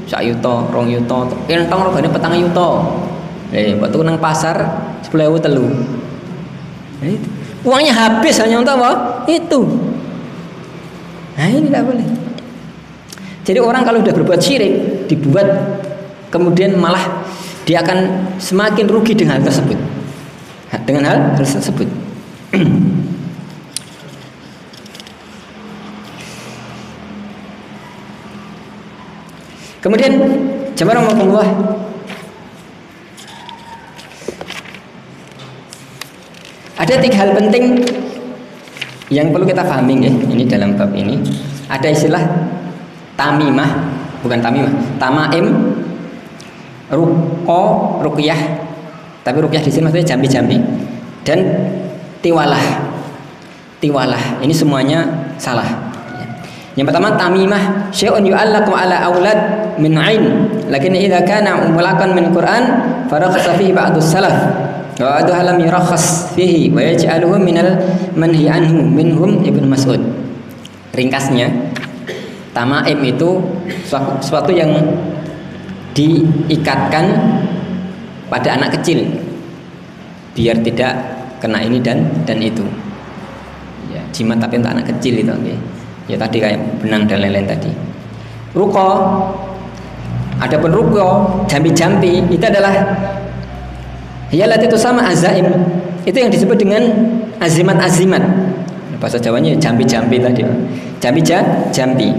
sak yuto, 2 yuto, entong regane 4 yuto. Waktu nang pasar 10.000 telu. Nah, itu. Uangnya habis hanya untuk apa? Itu. Nah ini tidak boleh. Jadi orang kalau sudah berbuat syirik, dibuat kemudian malah dia akan semakin rugi dengan hal tersebut. Dengan hal tersebut. Kemudian jamaah rahmatullah, ada 3 hal penting Yang perlu kita pahami ya, ini dalam bab ini ada istilah tamimah, bukan tamimah, tamaim, ruqo, ruqyah. Tapi ruqyah di sini maksudnya jambi-jambi. Dan tiwalah. Tiwalah. Ini semuanya salah. Yang pertama tamimah, syai'un yu'allaqu ala aulad min 'ain. Lakin idza kana mulaqan min Qur'an farakhasa fihi ba'dus salaf. Wa ba'duha lam yurakhas fihi wa yaj'aluhu minal manhi anhu minhum Ibnu Mas'ud. Ringkasnya, tamaim itu sesuatu yang diikatkan pada anak kecil biar tidak kena ini dan itu. Ya, jimat tapi untuk anak kecil itu, okay. Ya tadi kayak benang dan lain-lain tadi. Ruqo, adapun ruqo, jambi-jambi itu adalah hialat itu sama azaim. Itu yang disebut dengan azimat-azimat. Bahasa Jawanya jambi-jambi tadi. Jambi-jambi.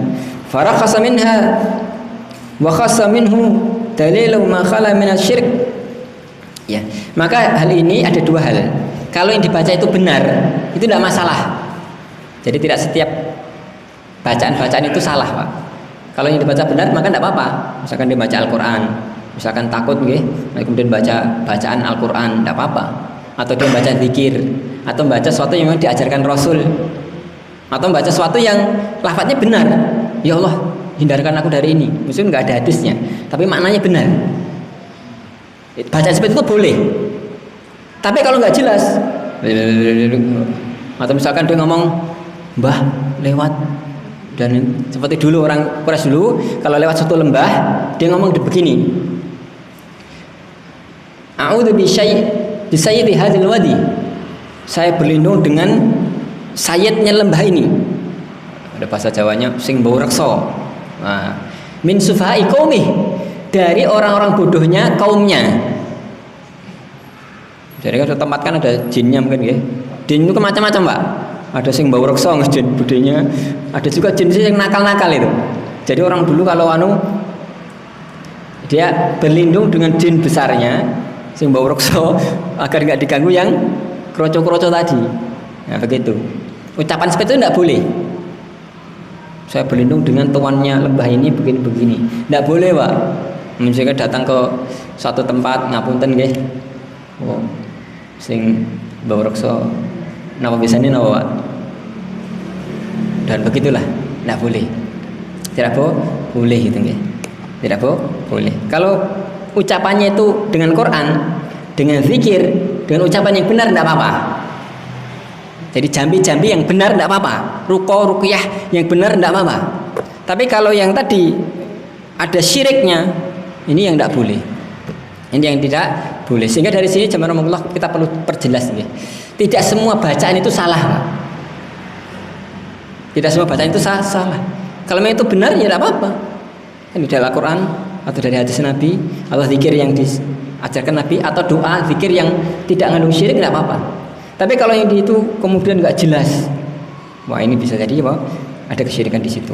Farakhasa minha wa khassa minhu dalilu ma khala min asy-syirk. Ya, maka hal ini ada dua hal. Kalau yang dibaca itu benar, itu tidak masalah. Jadi tidak setiap bacaan-bacaan itu salah, Pak. Kalau yang dibaca benar maka tidak apa-apa. Misalkan dia baca Al-Quran, misalkan takut kemudian baca bacaan Al-Quran, tidak apa-apa. Atau dia baca zikir, atau baca sesuatu yang memang diajarkan Rasul, atau baca sesuatu yang lafadznya benar. Ya Allah, hindarkan aku dari ini. Meskipun nggak ada hadisnya, tapi maknanya benar. Baca seperti itu boleh. Tapi kalau nggak jelas, atau misalkan dia ngomong, Mbah lewat, dan seperti dulu orang Quraisy dulu kalau lewat suatu lembah dia ngomong begini, a'udzu bisayyidi hadzal wadi, saya berlindung dengan sayyidnya lembah ini. Ada bahasa Jawanya sing bau reksa. Nah, min sufahai qaumih, dari orang-orang bodohnya kaumnya. Jadi kan tempat kan ada jinnya mungkin ya. Jin itu macam-macam, Pak. Ada sing bau reksa jin budenya, ada juga jin yang nakal-nakal itu. Jadi orang dulu kalau dia berlindung dengan jin besarnya sing bau reksa agar nggak diganggu yang kroco-kroco tadi. Nah begitu. Ucapan seperti itu tidak boleh. Saya berlindung dengan tuannya lembah ini begini-begini. Tidak boleh, Pak. Misalnya datang ke suatu tempat ngapunten nggih. Oh, sing bau reksa napa biasanya napa, Pak? Dan begitulah, tidak boleh. Tidak boleh gitu nggih. Tidak boleh. Kalau ucapannya itu dengan Quran, dengan zikir, dengan ucapan yang benar tidak apa-apa. Jadi jambi-jambi yang benar tidak apa-apa. Ruqo, ruqyah yang benar tidak apa-apa. Tapi kalau yang tadi ada syiriknya, ini yang tidak boleh. Ini yang tidak boleh. Sehingga dari sini jemaah Allah kita perlu perjelas nih. Tidak semua bacaan itu salah, Pak. Tidak semua bacaan itu salah. Kalau memang itu benar ya tidak apa-apa. Ini dari Al-Quran atau dari hadis Nabi atau zikir yang diajarkan Nabi atau doa zikir yang tidak mengandung syirik tidak apa-apa. Tapi kalau yang itu kemudian nggak jelas, wah ini bisa jadi Pak, ada kesyirikan di situ.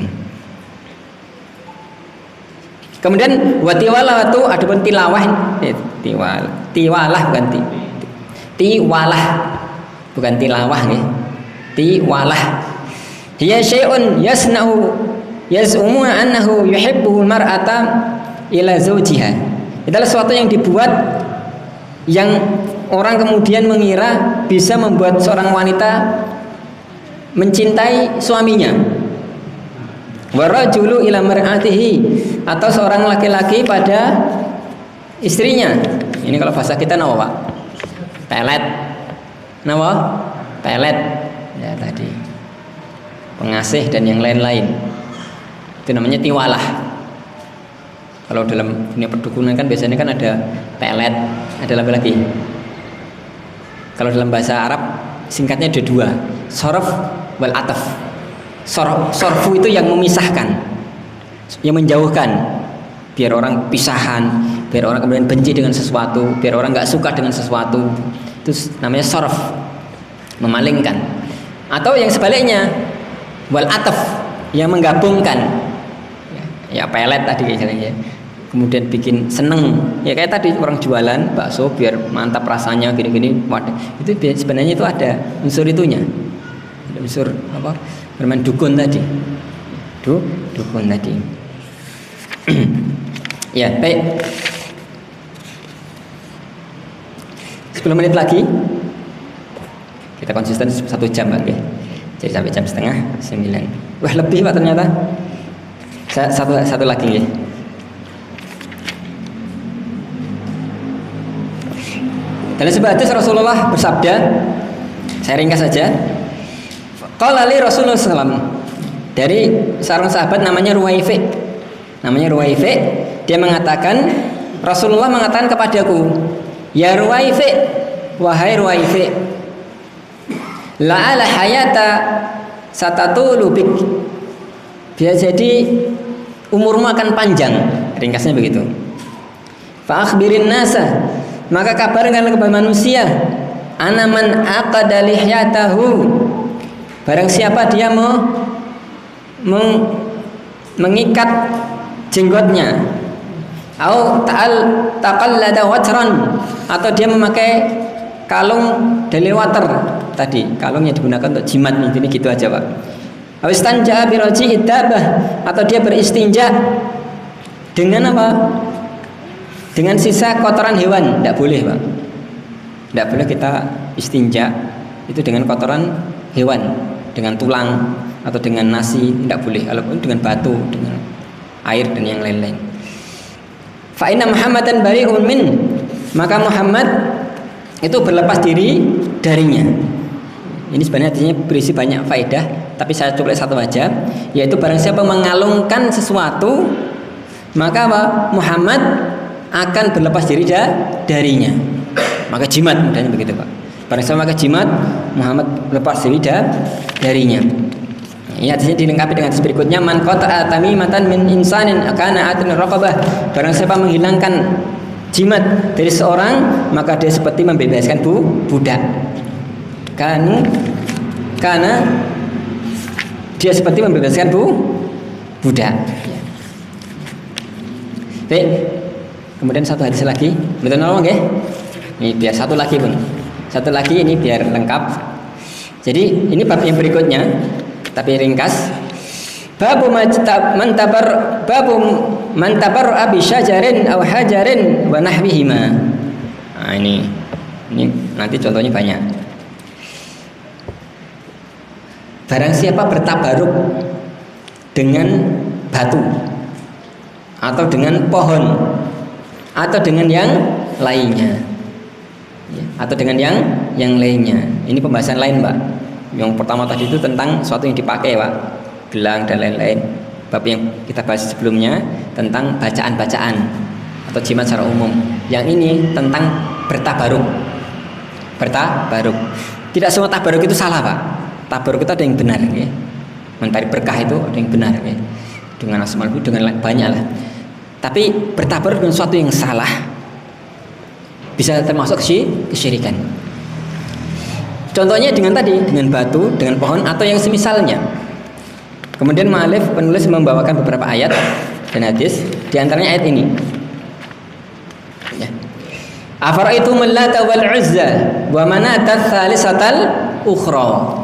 Kemudian watiwalah itu ada pun tilawah, tiwalah bukan tiwalah bukan tilawah nih, tiwalah. Hiya syai'un yasna'u yaz'umu annahu yuhibbu al-mar'ata ila zawjiha. Itulah sesuatu yang dibuat yang orang kemudian mengira bisa membuat seorang wanita mencintai suaminya. Warajulu ila mar'atihi, atau seorang laki-laki pada istrinya. Ini kalau bahasa kita nama Pak? Pelet. Nama? Pelet. Ya tadi. Pengasih dan yang lain-lain. Itu namanya tiwalah. Kalau dalam dunia perdukunan kan biasanya kan ada pelet, ada apa lagi? Kalau dalam bahasa Arab singkatnya ada dua, sorf wal ataf. Sorfu itu yang memisahkan, yang menjauhkan, biar orang pisahan, biar orang kemudian benci dengan sesuatu, biar orang nggak suka dengan sesuatu. Itu namanya sorf, memalingkan. Atau yang sebaliknya, wal ataf, yang menggabungkan. Ya pelet tadi misalnya. Kemudian bikin seneng, ya kayak tadi orang jualan bakso biar mantap rasanya gini-gini. Waduh, itu sebenarnya itu ada unsur itunya. unsur apa? Bermain dukun tadi. Dukun tadi. Ya, baik. 10 menit lagi. Kita konsisten 1 jam, Pak. Jadi sampai jam setengah 9. Wah, lebih Pak ternyata. Satu lagi ya. Dalam sebuah hadis Rasulullah bersabda, saya ringkas saja. Qala li Rasulullah SAW, dari seorang sahabat namanya Ruwaifi. Dia mengatakan, Rasulullah mengatakan kepadaku, ya Ruwaifi, wahai Ruwaifi, la'ala hayata satatulu bik. Bisa jadi umurmu akan panjang, ringkasnya begitu. Fa akhbirin nasa, maka kabarkan kepada manusia, ana man aqada lihyatahu, barang siapa dia mau mengikat jenggotnya, au taqallada watran, atau dia memakai kalung dari water tadi, kalung yang digunakan untuk jimat, ini gitu aja Pak. Awistanja biroji idabah, atau dia beristinja dengan apa? Dengan sisa kotoran hewan. Tidak boleh Pak. Tidak boleh kita istinja itu dengan kotoran hewan, dengan tulang atau dengan nasi, tidak boleh. Walaupun dengan batu, dengan air dan yang lain-lain. Fa inna Muhammadan bari'un min, maka Muhammad itu berlepas diri darinya. Ini sebenarnya artinya berisi banyak faedah, tapi saya tulis satu aja, yaitu barang siapa mengalungkan sesuatu, maka apa? Muhammad akan berlepas diri darinya. Maka jimat, mudahnya begitu Pak. Barang siapa maka jimat, Muhammad berlepas diri darinya. Ini hadisnya dilengkapi dengan hadis berikutnya, man qata'a tamimatan min insanin kana atin raqabah. Barang siapa menghilangkan jimat dari seorang, maka dia seperti membebaskan budak. Karena dia seperti membebaskan budak. Baik. Kemudian satu hadis lagi, betul nolong ya? Ini biar satu lagi pun. Satu lagi ini biar lengkap. Jadi ini bab yang berikutnya, tapi ringkas. Babu mantabar abi syajarin aw hajarin wa nahwihima. Nah, ini nanti contohnya banyak. Barang siapa bertabaruk dengan batu atau dengan pohon atau dengan yang lainnya, atau dengan yang lainnya. Ini pembahasan lain Pak. Yang pertama tadi itu tentang sesuatu yang dipakai Pak, gelang dan lain-lain. Bab yang kita bahas sebelumnya tentang bacaan-bacaan atau jimat secara umum. Yang ini tentang bertabaruk. Tidak semua tabaruk itu salah Pak. Tabaruk itu ada yang benar ya. Mencari berkah itu ada yang benar ya. Dengan asmaul husna, dengan banyak lah. Tapi bertabaruk dengan sesuatu yang salah bisa termasuk kesyirikan. Contohnya dengan batu, dengan pohon atau yang semisalnya. Kemudian penulis membawakan beberapa ayat dan hadis, di antaranya ayat ini. Ya. Afara'aitumul Lata wal Uzza wa Manata tsalisatal ukhra.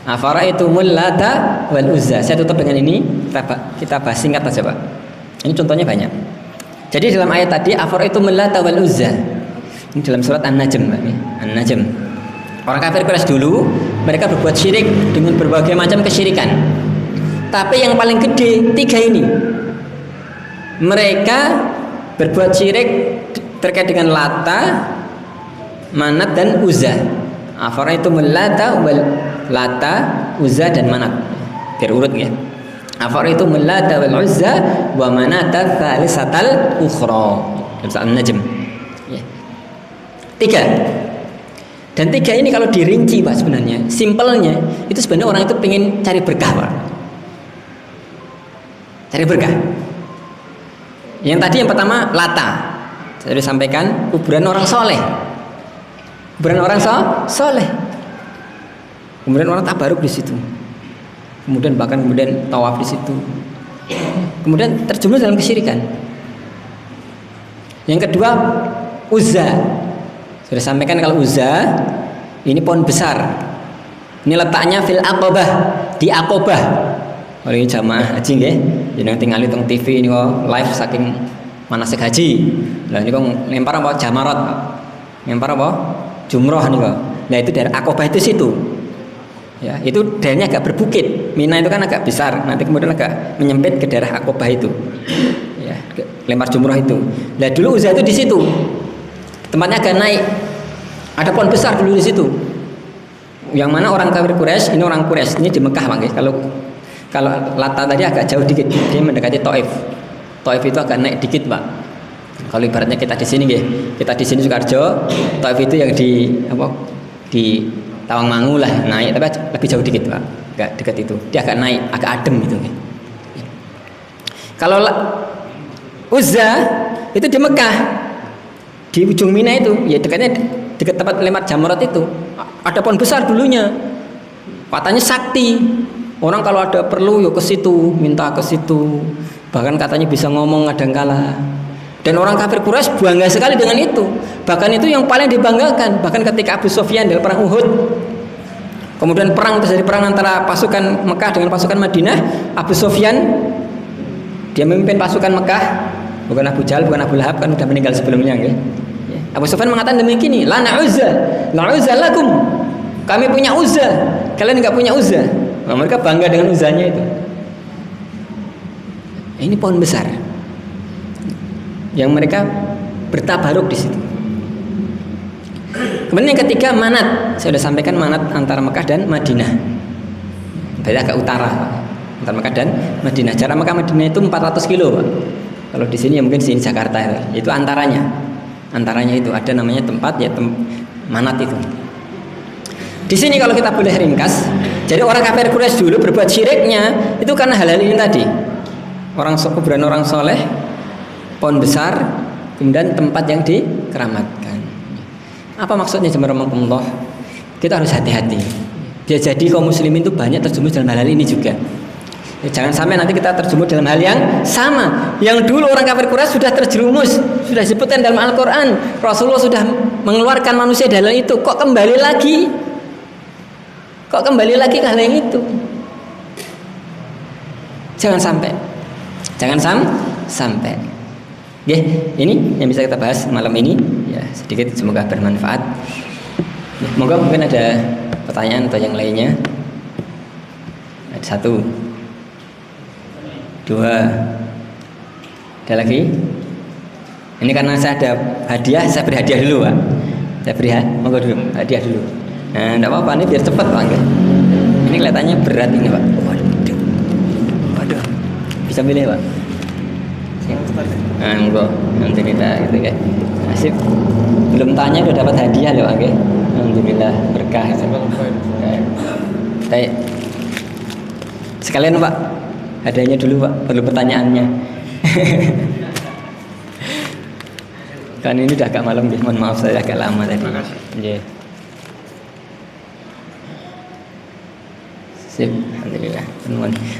Afara'aitumul Lata wal Uzza. Saya tutup dengan ini, kita bahas singkat saja Pak. Ini contohnya banyak. Jadi dalam ayat tadi afara'aitumul Lata wal Uzza. Ini dalam surat An-Najm, Pak. An-Najm. Orang kafir Quraisy dulu mereka berbuat syirik dengan berbagai macam kesyirikan. Tapi yang paling gede 3 ini. Mereka berbuat syirik terkait dengan Lata, Manat dan Uzza. Afara'aitumul Lata wal Lata, Uzza dan Manat. Biar urut ya. Afara'aitumul Lata wal Uzza wa Manata tsalisatal ukhra. Dalam An-Najm. Ya. 3. Dan 3 ini kalau dirinci Pak, sebenarnya simpelnya itu sebenarnya orang itu pengen cari berkah Pak. Cari berkah. Yang tadi yang pertama Lata, saya sudah sampaikan, kuburan orang soleh. Kuburan orang soleh. Kemudian orang tabaruk di situ. Kemudian tawaf di situ. Kemudian terjerumus dalam kesyirikan. Yang kedua Uzza. Sudah sampaikan kalau Uzza ini pohon besar Ini letaknya fil Aqabah, di Aqabah. Kalau ini jamaah haji nggih, jenengan tinggal teng TV ini kok live saking manasik haji. Lah ini kok lempar apa jamarat, Pak. Lempar apa? Jumroh nih kok. Nah itu daerah Aqabah itu situ. Ya, itu daerahnya agak berbukit. Mina itu kan agak besar, nanti kemudian agak menyempit ke daerah Aqabah itu. Ya, lempar jumroh itu. Nah dulu Uzza itu di situ. Tempatnya agak naik. Ada pohon besar dulu di situ. Yang mana orang kafir Quraisy, ini orang Quraisy, ini di Mekah, Bang. Kalau Lata tadi agak jauh dikit, dia mendekati Taif. Taif itu agak naik dikit, Pak. Kalau ibaratnya kita di sini, kita di sini Sukarjo, Taif itu yang di apa? Di Tawangmangu lah, naik, tapi lebih jauh dikit, Pak. Agak dekat itu. Dia agak naik, agak adem gitu. Kalau Uzza itu di Mekah, di ujung Mina itu, ya dekatnya dekat tempat lempar jamrat itu. Ada pohon besar dulunya, katanya sakti. Orang kalau ada perlu yuk ke situ, minta ke situ. Bahkan katanya bisa ngomong kadangkala. Dan orang kafir Quraisy bangga sekali dengan itu. Bahkan itu yang paling dibanggakan. Bahkan ketika Abu Sufyan dalam perang Uhud, kemudian perang terjadi perang antara pasukan Mekah dengan pasukan Madinah. Abu Sufyan dia memimpin pasukan Mekah, bukan Abu Jahal, bukan Abu Lahab, kan sudah meninggal sebelumnya, ya. Abu Sufyan mengatakan demikian, lana Uzza, la Uzza lakum. Kami punya Uzza, kalian enggak punya Uzza. Nah, mereka bangga dengan Uzzanya itu. Ini pohon besar yang mereka bertabaruk di situ. Kemudian yang ketiga Manat. Saya sudah sampaikan Manat antara Mekah dan Madinah. Berarti agak utara, antara Mekah dan Madinah. Jarak Mekah Madinah itu 400 kilo, Pak. Kalau di sini ya mungkin sini Jakarta itu antaranya. Antaranya itu ada namanya tempat ya Manat itu. Di sini kalau kita boleh ringkas, jadi orang kafir Quraisy dulu berbuat syiriknya itu karena hal-hal ini tadi. Kuburan orang soleh, pohon besar, kemudian tempat yang dikeramatkan. Apa maksudnya jemaah Allah? Kita harus hati-hati. Ya, jadi kaum muslimin itu banyak terjerumus dalam hal ini juga. Ya, jangan sampai nanti kita terjerumus dalam hal yang sama. Yang dulu orang kafir Quraisy sudah terjerumus, sudah disebutkan dalam Al-Quran. Rasulullah sudah mengeluarkan manusia dari itu. Kok kembali lagi? Kok kembali lagi ke hal yang itu? Jangan sampai. Jangan sampai. Oke, ini yang bisa kita bahas malam ini. Ya, sedikit semoga bermanfaat. Ya, moga mungkin ada pertanyaan atau yang lainnya. Ada 1, 2. Ada lagi? Ini karena saya ada hadiah, saya beri hadiah dulu, Pak. Saya beri monggo dulu, hadiah dulu. Nah, enggak apa-apa, ini biar cepat, Pak. Ini kelihatannya berat ini, Pak. Waduh. Bisa milih, Pak. Nah, monggo. Nanti kita gitu ya. Asik. Belum tanya udah dapat hadiah loh, Pak. Alhamdulillah berkah. Baik. Sekalian, Pak. Hadiahnya dulu, Pak. Perlu pertanyaannya. Kan ini udah agak malam, mohon maaf saya agak lama tadi. Nggih. Sip, alhamdulillah.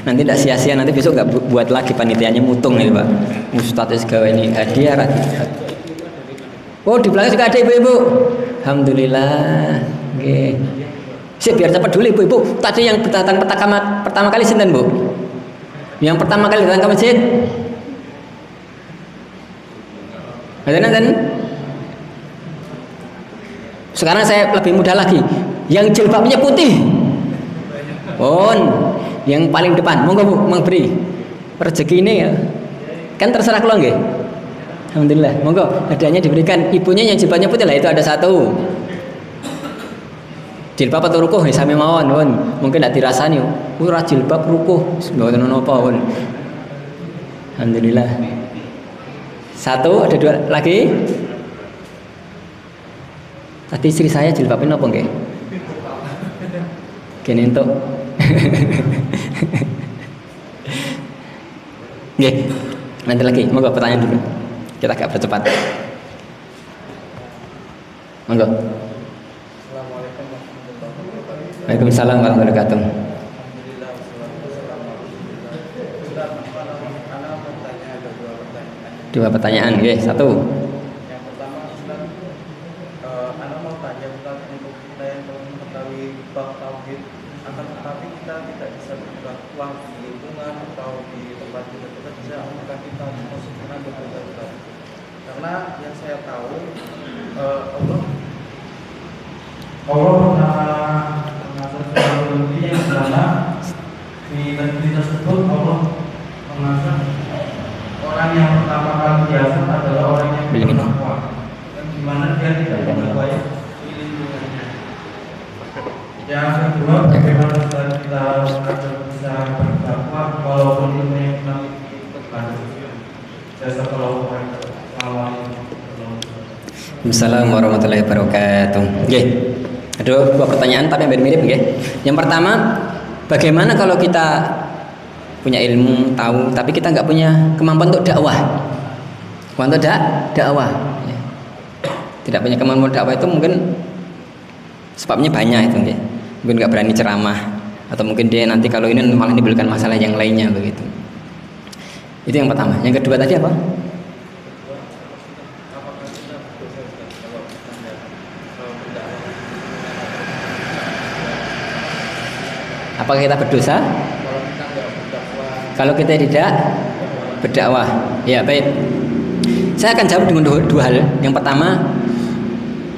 Nanti tidak sia-sia, nanti besok nggak buat lagi panitianya mutung nih, Pak. Ustadz segala ini hadiah. Oh, di belakang juga ada ibu-ibu. Alhamdulillah. Oke. Sip, biar cepat dulu ibu-ibu. Tadi yang datang pertama kali sinten, Bu? Yang pertama kali datang ke masjid. Nanti. Sekarang saya lebih mudah lagi. Yang jilbabnya putih. Yang paling depan, monggo Bu, beri rezeki ini ya. Kan terserah kula nggih. Alhamdulillah, monggo hadiahnya diberikan. Ibunya yang jilbabnya putih lah, itu ada 1. Jilbab atau rukuh ya sami mawon, mungkin tidak dirasani. Ora jilbab rukuh, mboten napa, Alhamdulillah. 1, ada 2 lagi. Tadi istri saya jilbabnya napa nggih? Kene entuk. Nggih. Nanti lagi, monggo pertanyaan dulu. Kita agak bercepat. Monggo. Waalaikumsalam warahmatullahi wabarakatuh. Dua pertanyaan, nggih. 1. Yang pertama, Ustaz, Anda mau tanya Ustaz untuk kita yang belum mengetahui bab tauhid. kita tidak bisa berdakwah di lingkungan atau di tempat kita bekerja, apakah kita masuk tenaga berdakwah? Karena yang saya tahu Allah mengatur suatu negeri yang dimana di negeri tersebut Allah mengatur orang yang pertama kali biasa adalah orang yang bertakwa, dan dimana dia tidak berbuat di lingkungannya. Yang kedua, bagaimana kita bisa berdakwah walaupun ilmunya memiliki terbatas. Jasa kalau Assalamualaikum warahmatullahi wabarakatuh. Nggih. Ada dua pertanyaan tapi hampir mirip nggih. Yang pertama, bagaimana kalau kita punya ilmu, tahu, tapi kita nggak punya kemampuan untuk dakwah? Kemampuan untuk dakwah. Ya. Tidak punya kemampuan dakwah itu mungkin sebabnya banyak itu nggih. Mungkin nggak berani ceramah, atau mungkin dia nanti kalau ini malah menimbulkan masalah yang lainnya begitu. Itu yang pertama. Yang kedua tadi apa? Apakah kita berdosa kalau kita tidak berdakwah? Ya baik. Saya akan jawab dengan dua hal. Yang pertama,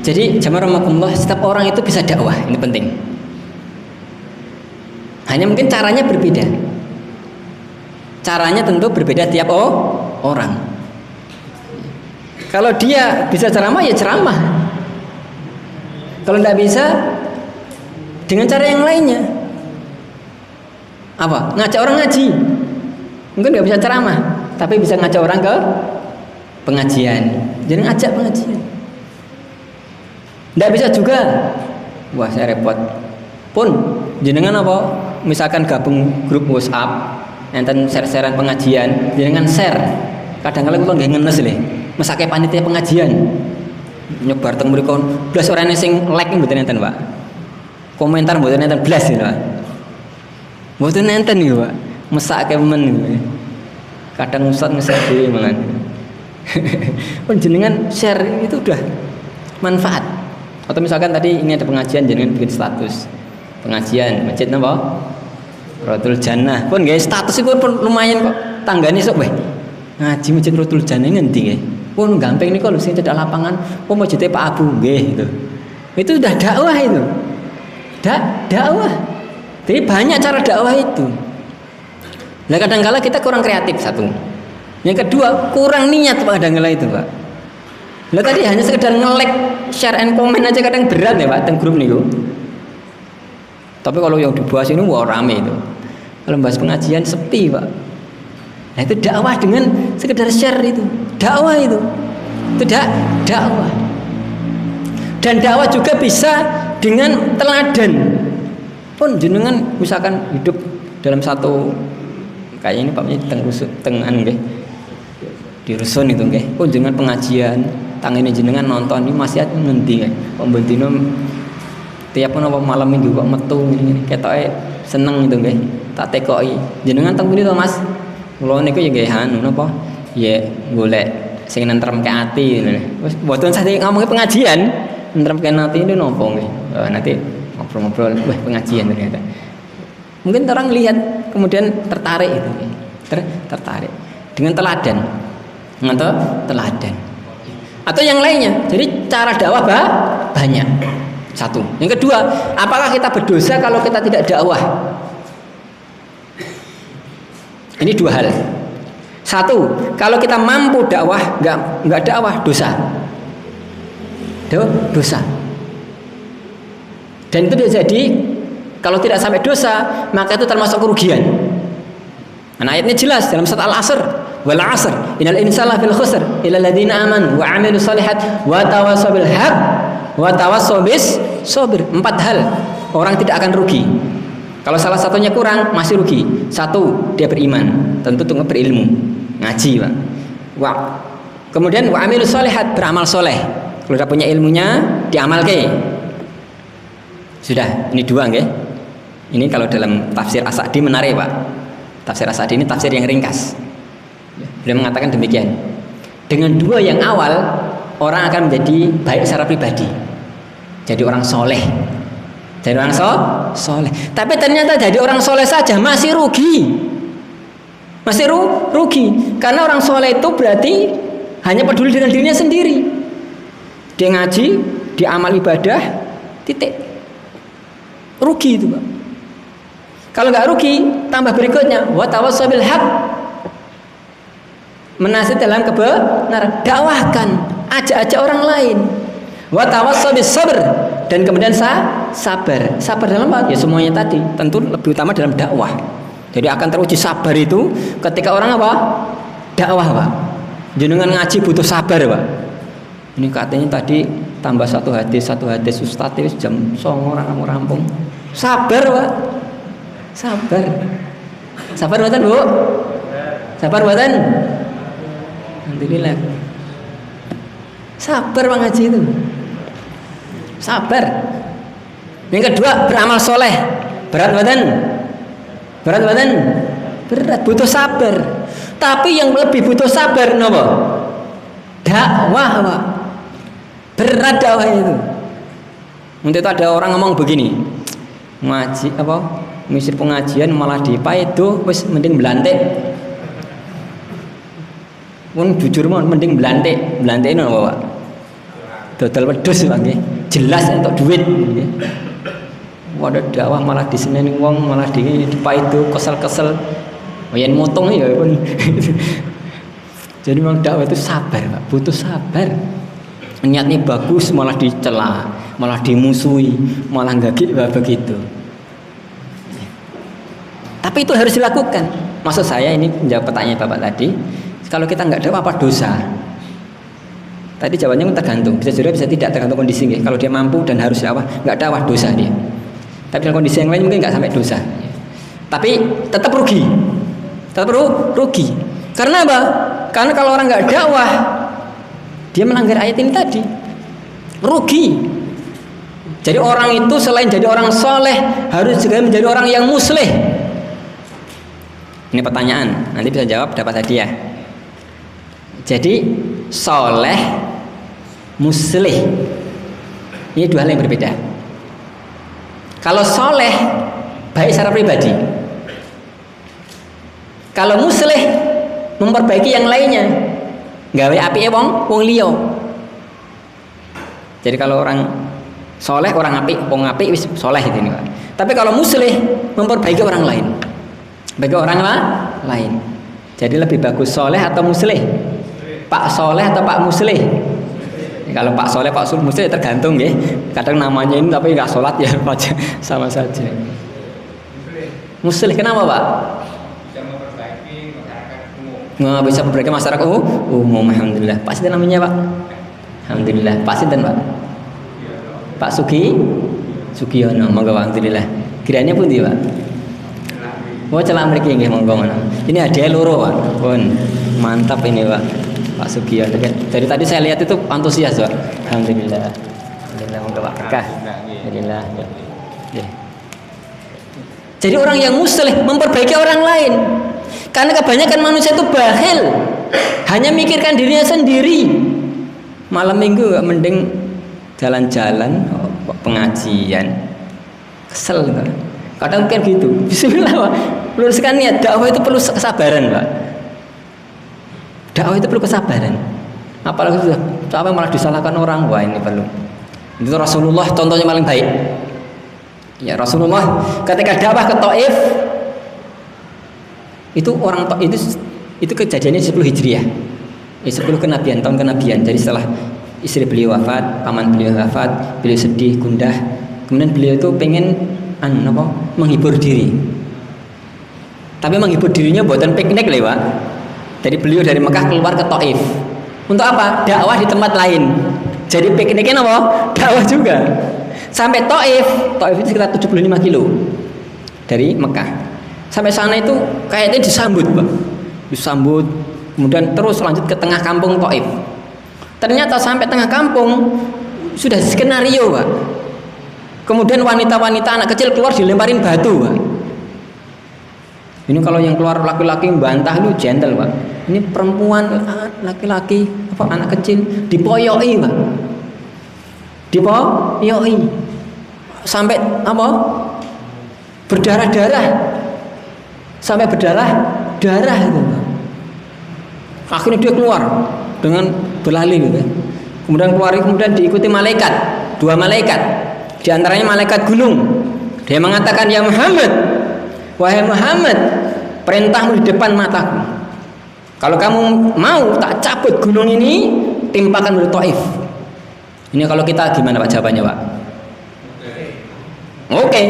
jadi jamaah rahimakumullah, setiap orang itu bisa dakwah, ini penting. Hanya mungkin caranya berbeda. Caranya tentu berbeda tiap orang. Kalau dia bisa ceramah ya ceramah. Kalau tidak bisa, dengan cara yang lainnya. Apa? Ngajak orang ngaji. Mungkin nggak bisa ceramah, tapi bisa ngajak orang ke pengajian. Jadi ngajak pengajian. Nggak bisa juga. Wah, saya repot. Pun jenengan apa? Misalkan gabung grup WhatsApp, enten share-sharean pengajian, jenengan share. Kadang-kadang kula nggih ngenes lho. Mesake panitia pengajian. Nyebar teng mriku blas orane sing like mboten enten, Pak. Komentar mboten enten blas lho, Pak. Mboten enten iki, Pak. Mesake men iki. Kadang ustaz ngeser dhewe mangan. Penjenengan share itu udah manfaat. Atau misalkan tadi ini ada pengajian, jenengan bikin status pengajian masjid napa? Rotul Jannah. Pun nggih status iku pun lumayan kok. Tanggane sok weh. Ngaji masjid Rotul Jannah ngendi nggih? Pun gampang niku lho sing cedhak lapangan, pun masjid Pak Abu nggih gitu. Itu udah dakwah itu. Dakwah. Jadi banyak cara dakwah itu. Nah kadang-kala kita kurang kreatif satu. Yang kedua kurang niat Pak kadang-kala itu Pak. Lah tadi hanya sekedar nge-like, share and comment aja kadang berat ya Pak teng grup niku. Tapi kalau yang dibahas ini wah rame itu. Kalau bahas pengajian sepi Pak. Nah itu dakwah dengan sekedar share itu. Dakwah itu. Itu dakwah. Dan dakwah juga bisa dengan teladan. Pun jenengan misalkan hidup dalam satu kayak ini Pak tengan nggih. Di rusun itu nggih. Pun jenengan pengajian, tangene jenengan nonton ini masih ngendi nggih. Pembentino tiap apa malam minggu kok metu ngene ketoke seneng itu nggih. Tak tekoki. Jenengan teng pundi to Mas? Kula niku ya nggih anu napa? Ya golek sing nentremke ati ngene. Wis mboten sah ngomongke pengajian, nentremke ati ini napa nggih. Nanti ngobrol-ngobrol, wah pengajian ternyata. Mungkin orang lihat kemudian tertarik itu, tertarik dengan teladan, teladan. Atau yang lainnya. Jadi cara dakwah banyak. Satu. Yang kedua, apakah kita berdosa kalau kita tidak dakwah? Ini dua hal. Satu, kalau kita mampu dakwah, nggak dakwah dosa. Dosa. Dan itu jadi kalau tidak sampai dosa, maka itu termasuk kerugian. Nah, ayatnya jelas dalam surat Al-Asr, wal 'asr, innal insana fil khusr illa alladziina aamanu wa 'amilus shalihat wa tawassaw bil haqq wa tawassaw bis sabr. 4 hal orang tidak akan rugi. Kalau salah satunya kurang, masih rugi. Satu, dia beriman, tentu tunggu berilmu, ngaji, Pak. Kemudian wa 'amilus shalihat, beramal soleh. Kalau sudah punya ilmunya, diamalke. Sudah, ini dua nggih. Ini kalau dalam tafsir As-Sa'di menarik, Pak. Tafsir As-Sa'di ini tafsir yang ringkas. Beliau mengatakan demikian. Dengan dua yang awal, orang akan menjadi baik secara pribadi. Jadi orang soleh. Jadi orang soleh. Tapi ternyata jadi orang soleh saja masih rugi. Masih rugi. Karena orang soleh itu berarti hanya peduli dengan dirinya sendiri. Dia ngaji, dia amal ibadah, titik. Rugi itu, Pak. Kalau nggak rugi, tambah berikutnya, wa tawassaw bil haq. Menasihat dalam kebenaran, dakwahkan, ajak orang lain. Wa tawassaw bis sabr, dan kemudian sabar. Sabar dalam apa? Ya semuanya tadi. Tentu lebih utama dalam dakwah. Jadi akan teruji sabar itu ketika orang apa? Dakwah, Pak. Jenengan ngaji butuh sabar, Pak. Ini katanya tadi tambah satu hadis Ustaz itu jam 09.00 kamu rampung. Sabar, Pak. Sabar. Sabar mboten, Bu? Sabar mboten? Alhamdulillah. Sabar Bang Haji itu. Sabar. Yang kedua, beramal soleh. Berat mboten? Berat mboten? Berat, butuh sabar. Tapi yang lebih butuh sabar napa? Dakwah, Pak. Berat dakwah itu. Nanti ada orang ngomong begini, ngaji apa? Misi pengajian malah dipaido, wis mending belantik. Pun jujur mending belantik. Belantik itu apa, Pak? Dodol wedhus, Pak nggih. Jelas entuk duit nggih. Waduh dakwah malah diseneni wong, malah dipaido kesel-kesel. Yen motong ya pun. Jadi memang dakwah itu sabar, Pak. Butuh sabar. Niatnya bagus malah dicela, malah dimusuhi, malah enggak begitu. Tapi itu harus dilakukan. Maksud saya ini menjawab pertanyaan Bapak tadi, kalau kita enggak dakwah apa dosa? Tadi jawabannya tergantung, bisa jadi bisa tidak, tergantung kondisi. Kalau dia mampu dan harus dakwah, enggak dakwah dosa dia. Tapi dalam kondisi yang lain mungkin enggak sampai dosa. Tapi tetap rugi. Tetap rugi. Karena apa? Karena kalau orang enggak dakwah, dia melanggar ayat ini tadi, rugi. Jadi orang itu selain jadi orang soleh harus juga menjadi orang yang muslih. Ini pertanyaan, nanti bisa jawab dapat hadiah. Jadi soleh, muslih, ini dua hal yang berbeda. Kalau soleh baik secara pribadi, kalau muslih memperbaiki yang lainnya, gawe apike wong liya. Jadi kalau orang soleh, orang apik, wong apik wis soleh itu nih, Pak. Tapi kalau muslih memperbaiki orang lain, bagi orang lain. Jadi lebih bagus soleh atau muslih? Pak soleh atau Pak muslih? Kalau Pak soleh, Pak muslih tergantung ya. Kadang namanya ini tapi nggak sholat ya, sama saja. Muslih kenapa, Pak? Nggak bisa memperbaiki masyarakat umum. Alhamdulillah. Pak Sinten namanya, Pak? Alhamdulillah. Pak Sinten, Pak? Pak Sugiono. Monggo, alhamdulillah. Kiranya pun dia, Pak? Oh, celak mriki nggih, monggo. Ini hadiah loro, Pak. Pun mantap ini, Pak. Pak Sugiono. Dari tadi saya lihat itu antusias, Pak. Alhamdulillah. Alhamdulillah, monggo, Pak. Berkah. Alhamdulillah. Ya. Jadi orang yang muslih memperbaiki orang lain. Karena kebanyakan manusia itu bakhil, hanya mikirkan dirinya sendiri. Malam minggu mending jalan-jalan, pengajian, kesel kan? Kadang mungkin gitu. Bismillah, Pak. Luruskan niat. Dakwah itu perlu kesabaran, Pak. Dakwah itu perlu kesabaran. Apalagi sudah sampai malah disalahkan orang, wah ini perlu. Itu Rasulullah contohnya paling baik. Ya Rasulullah ketika dakwah ke Taif, itu orang itu kejadiannya 10 Hijriah. 10 kenabian, tahun kenabian. Jadi setelah istri beliau wafat, paman beliau wafat, beliau sedih, gundah. Kemudian beliau itu pengen menghibur diri. Tapi menghibur dirinya buatan piknik lewat. Jadi beliau dari Mekah keluar ke Taif. Untuk apa? Dakwah di tempat lain. Jadi pikniknya apa? Dakwah juga. Sampai Taif itu sekitar 75 kilo dari Mekah. Sampai sana itu kayaknya disambut, Pak. Disambut, kemudian terus lanjut ke tengah kampung Taif. Ternyata sampai tengah kampung sudah skenario, Pak. Kemudian wanita-wanita, anak kecil keluar dilemparin batu, Pak. Ini kalau yang keluar laki-laki bantah itu gentle, Pak. Ini perempuan, laki-laki, anak kecil dipoyoi, Pak. Dipoyoi. sampai apa? Berdarah-darah. Sampai berdarah-darah itu. Akhirnya dia keluar dengan berlari gitu. Kemudian diikuti malaikat, 2 malaikat. Di antaranya malaikat gunung. Dia mengatakan, "Ya Muhammad, wahai Muhammad, perintahmu di depan mataku. Kalau kamu mau tak cabut gunung ini, timpakan dari Taif." Ini kalau kita gimana Pak jawabannya Pak? Oke.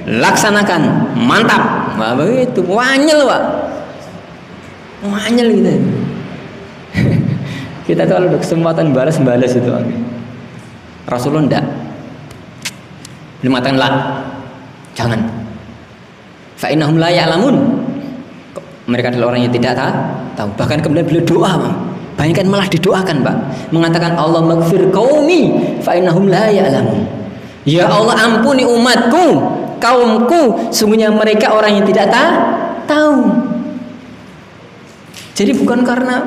Laksanakan, mantap. Wah begitu, wanyel Pak. Wanyel gitu. Kita tuh kalau ada kesempatan balas itu Pak. Rasulullah enggak. Beliau mengatakan lah, jangan. Fa innahum la ya'lamun. Mereka adalah orang yang tidak tahu. Bahkan kemudian beliau doa, Pak. Bayangkan malah didoakan, Pak. Mengatakan Allah maghfir qaumi fa innahum la ya'lamun. Ya Allah ampuni umatku, kaumku, sungguhnya mereka orang yang tidak tahu. Jadi bukan karena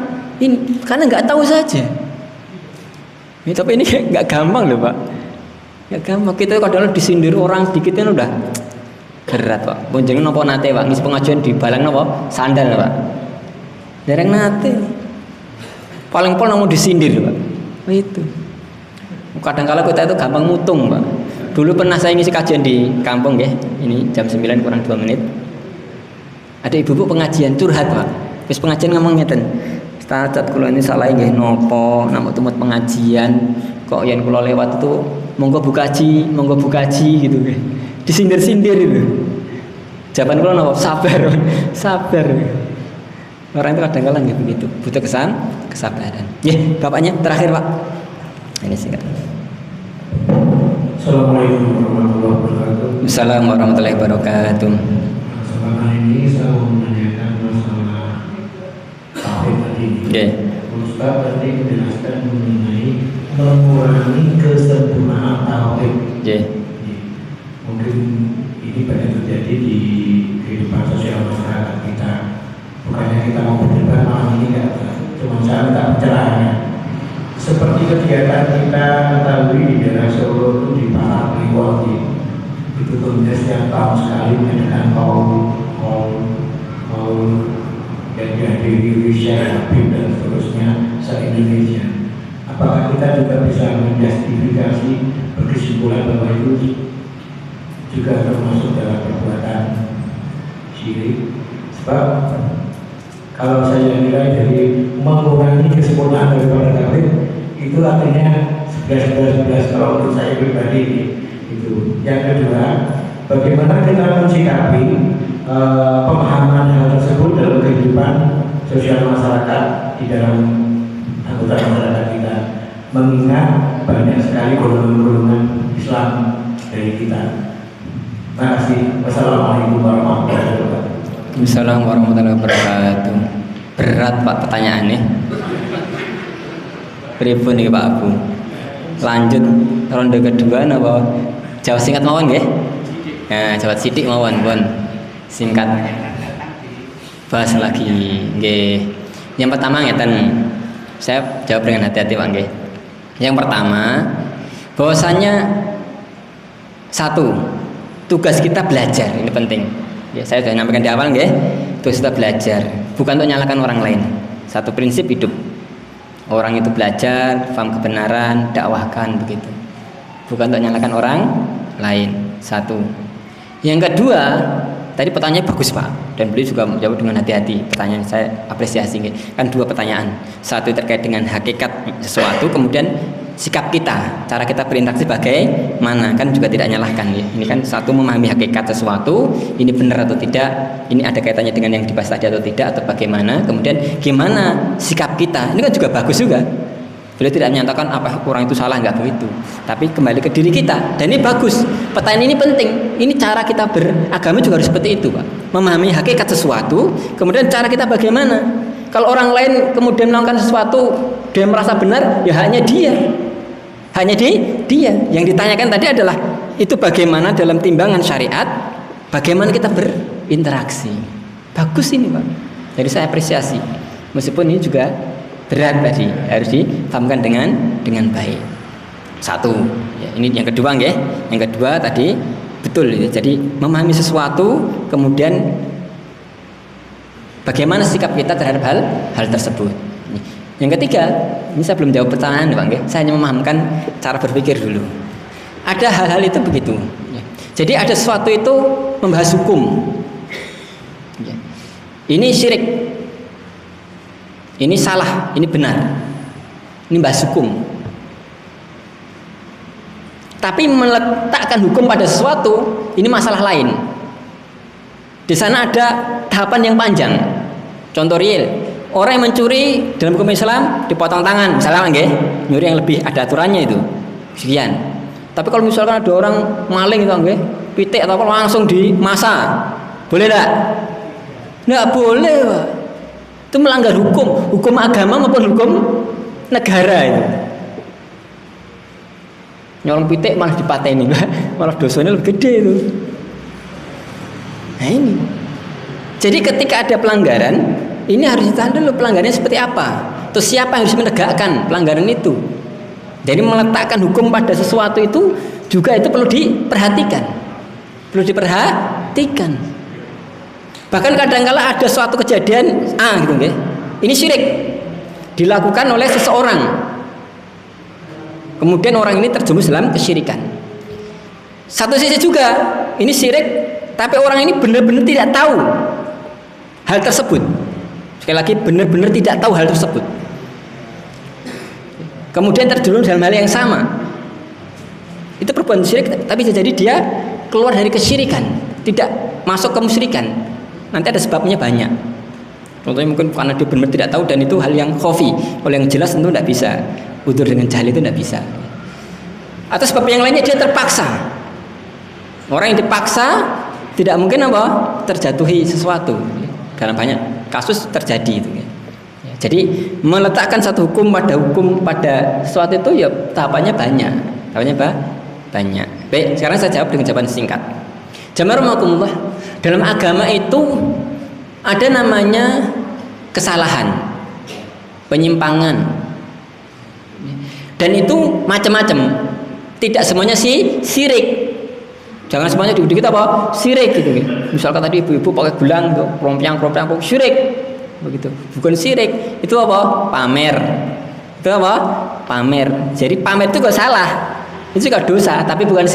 nggak tahu saja. Ya, tapi ini nggak gampang loh, Pak. Nggak gampang. Kita kadang disindir orang sedikit kan udah berat, Pak. Bonjengan nopo nate, Pak. Ngisi pengajian di balang nopo sandal, Pak. Dereng nate. Paling pol mau disindir, Pak. Itu. Kadang-kala kita itu gampang mutung, Pak. Dulu pernah saya ngisi kajian di kampung, ya. Ini jam 9 kurang 2 menit. Ada ibu-ibu pengajian curhat, Pak. Terus pengajian ngomong ngeten. Ustaz, kula ini salah nggih nopo, namung tumut pengajian kok yen kula lewat itu monggo bukaji gitu nggih. Disindir-sindir itu. Jawaban kula nopo? Sabar. Orang itu kadang-kadang nggih begitu, butuh kesabaran. Nggih, bapaknya terakhir, Pak. Ini singkat. Assalamualaikum warahmatullahi wabarakatuh. Assalamualaikum warahmatullahi wabarakatuh. Sekarang ini saya mau menanyakan masalah tauhid tadi. Okay. Ustaz tadi menjelaskan mengenai mengurangi kesempurnaan tauhid. Okay. Mungkin ini banyak terjadi di kehidupan sosial masyarakat kita. Bukannya kita mau berdebat malam ini enggak, cuma saya minta pencerahannya. Seperti kegiatan kita ketahui di daerah Solo itu di Pasar Kliwon itu tentunya setiap tahun sekali mengadakan kaum yang dihadiri Wisya, Habib dan seterusnya se-Indonesia. Apakah kita juga bisa menjustifikasi berkesimpulan bahwa itu juga termasuk dalam perbuatan syirik? Sebab kalau saya nilai dari mengurangi kesempurnaan daripada tauhid itu artinya 11 kalau untuk saya pribadi itu. Yang kedua, bagaimana kita mensikapi pemahaman hal tersebut dalam kehidupan sosial masyarakat di dalam anggota masyarakat kita, mengingat banyak sekali golongan-golongan Islam dari kita. Terima kasih. Wassalamualaikum warahmatullahi wabarakatuh. Assalamualaikum warahmatullahi wabarakatuh. Berat Pak pertanyaannya. Pripun nih Pak Abu? Lanjut ronde kedua napa? Jawab singkat mawon nggih? Nah, jawab sithik mawon, pun. Singkat. Bahas lagi nggih. Yang pertama ngeten. Saya jawab dengan hati-hati Pak nggih. Yang pertama, bahwasanya satu, tugas kita belajar, ini penting. Ya, saya sudah nyampaikan di awal nggih. Tugas kita belajar, bukan untuk nyalakan orang lain. Satu prinsip hidup. Orang itu belajar, paham kebenaran, dakwahkan begitu. Bukan untuk nyalakan orang lain. Satu. Yang kedua, tadi pertanyaannya bagus Pak, dan beliau juga menjawab dengan hati-hati. Pertanyaan saya apresiasi. Kan 2 pertanyaan. Satu terkait dengan hakikat sesuatu, kemudian sikap kita, cara kita berinteraksi bagaimana, kan juga tidak nyalahkan ya. Ini kan satu memahami hakikat sesuatu, ini benar atau tidak, ini ada kaitannya dengan yang dibahas tadi atau tidak, atau bagaimana. Kemudian gimana sikap kita, ini kan juga bagus juga. Beliau tidak menyatakan apa orang itu salah, enggak begitu. Tapi kembali ke diri kita, dan ini bagus. Pertanyaan ini penting. Ini cara kita beragama juga harus seperti itu, Pak. Memahami hakikat sesuatu, kemudian cara kita bagaimana. Kalau orang lain kemudian melakukan sesuatu, dia merasa benar, ya hanya dia. Hanya dia. Yang ditanyakan tadi adalah itu bagaimana dalam timbangan syariat, bagaimana kita berinteraksi. Bagus ini Pak. Jadi saya apresiasi. Meskipun ini juga berat tadi, harus dipahamkan dengan baik. Satu. Ya, ini yang kedua nggih. Yang kedua tadi betul ya. Jadi memahami sesuatu kemudian bagaimana sikap kita terhadap hal tersebut. Yang ketiga, ini saya belum jawab pertanyaan Pak nggih. Saya hanya memahamkan cara berpikir dulu. Ada hal-hal itu begitu. Ya. Jadi ada sesuatu itu membahas hukum. Ya. Ini syirik. Ini salah, ini benar. Ini bahas hukum. Tapi meletakkan hukum pada sesuatu, ini masalah lain. Di sana ada tahapan yang panjang. Contoh real, orang yang mencuri dalam hukum Islam dipotong tangan, misalnya nggih, nyuri yang lebih ada aturannya itu. Sekian. Tapi kalau misalkan ada orang maling itu nggih, pitik atau apa langsung dimasa. Boleh enggak? Enggak boleh, Pak. Itu melanggar hukum agama maupun hukum negara itu. Nyolong pitik malah dipateni, malah dosanya lebih gede itu. Nah ini. Jadi ketika ada pelanggaran, ini harus ditahan dulu pelanggarannya seperti apa. Terus siapa yang harus menegakkan pelanggaran itu. Jadi meletakkan hukum pada sesuatu itu juga itu perlu diperhatikan. Perlu diperhatikan. Bahkan kadang-kala ada suatu kejadian gitu nggih. Ini syirik. Dilakukan oleh seseorang. Kemudian orang ini terjerumus dalam kesyirikan. Satu sisi juga ini syirik, tapi orang ini benar-benar tidak tahu hal tersebut. Sekali lagi benar-benar tidak tahu hal tersebut. Kemudian terjerumus dalam hal yang sama. Itu perbuatan syirik, tapi bisa jadi dia keluar dari kesyirikan, tidak masuk ke musyrikan. Nanti ada sebabnya banyak. Contohnya mungkin karena dia benar tidak tahu dan itu hal yang khafi. Kalau yang jelas tentu tidak bisa. Udur dengan jahil itu tidak bisa. Atau sebab yang lainnya dia terpaksa. Orang yang dipaksa tidak mungkin apa terjatuhi sesuatu. Dalam banyak kasus terjadi itu. Jadi meletakkan satu hukum pada sesuatu itu ya tahapannya banyak. Tahapannya banyak. Baik, sekarang saya jawab dengan jawaban singkat. Jamarumakumullah, dalam agama itu ada namanya kesalahan, penyimpangan. Dan itu macam-macam. Tidak semuanya syirik. Jangan semuanya dikit-dikit apa? Syirik gitu. Misalkan tadi ibu-ibu pakai gelang, rompiang syirik. Begitu. Bukan syirik. Itu apa? Pamer. Itu apa? Pamer. Jadi pamer itu gak salah. Itu juga dosa, tapi bukan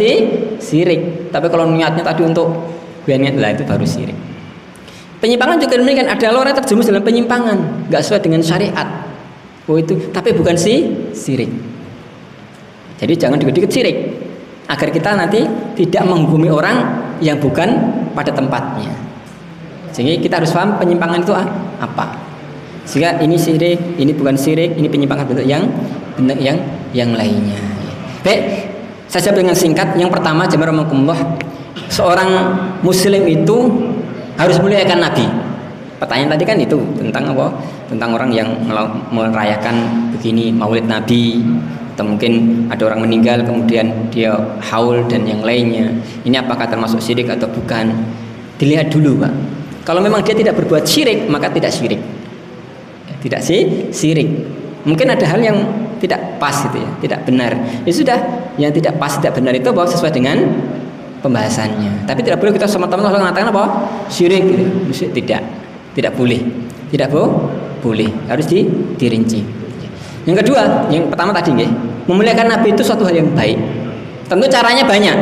syirik. Tapi kalau niatnya tadi untuk niat lah itu baru syirik. Penyimpangan juga demikian. Ada orang terjerumus dalam penyimpangan, gak sesuai dengan syariat. Oh itu, tapi bukan syirik. Jadi jangan dikit-dikit syirik, agar kita nanti tidak menghukumi orang yang bukan pada tempatnya. Sehingga kita harus paham penyimpangan itu apa. Sehingga ini syirik, ini bukan syirik, ini penyimpangan bentuk yang lainnya. Baik, saya jawab dengan singkat. Yang pertama, jamaah seorang muslim itu harus muliakan Nabi. Pertanyaan tadi kan itu tentang apa? Tentang orang yang merayakan begini Maulid Nabi. Atau mungkin ada orang meninggal kemudian dia haul dan yang lainnya. Ini apakah termasuk syirik atau bukan? Dilihat dulu, Pak. Kalau memang dia tidak berbuat syirik, maka tidak syirik. Tidak syirik. Mungkin ada hal yang tidak pas gitu ya, tidak benar. Ya sudah, yang tidak pas, tidak benar itu bahwa sesuai dengan pembahasannya. Tapi tidak boleh kita sama-sama mengatakan apa? Syirik gitu. Tidak boleh. Tidak boleh. Harus dirinci. Yang kedua, yang pertama tadi nggih, memuliakan Nabi itu suatu hal yang baik. Tentu caranya banyak.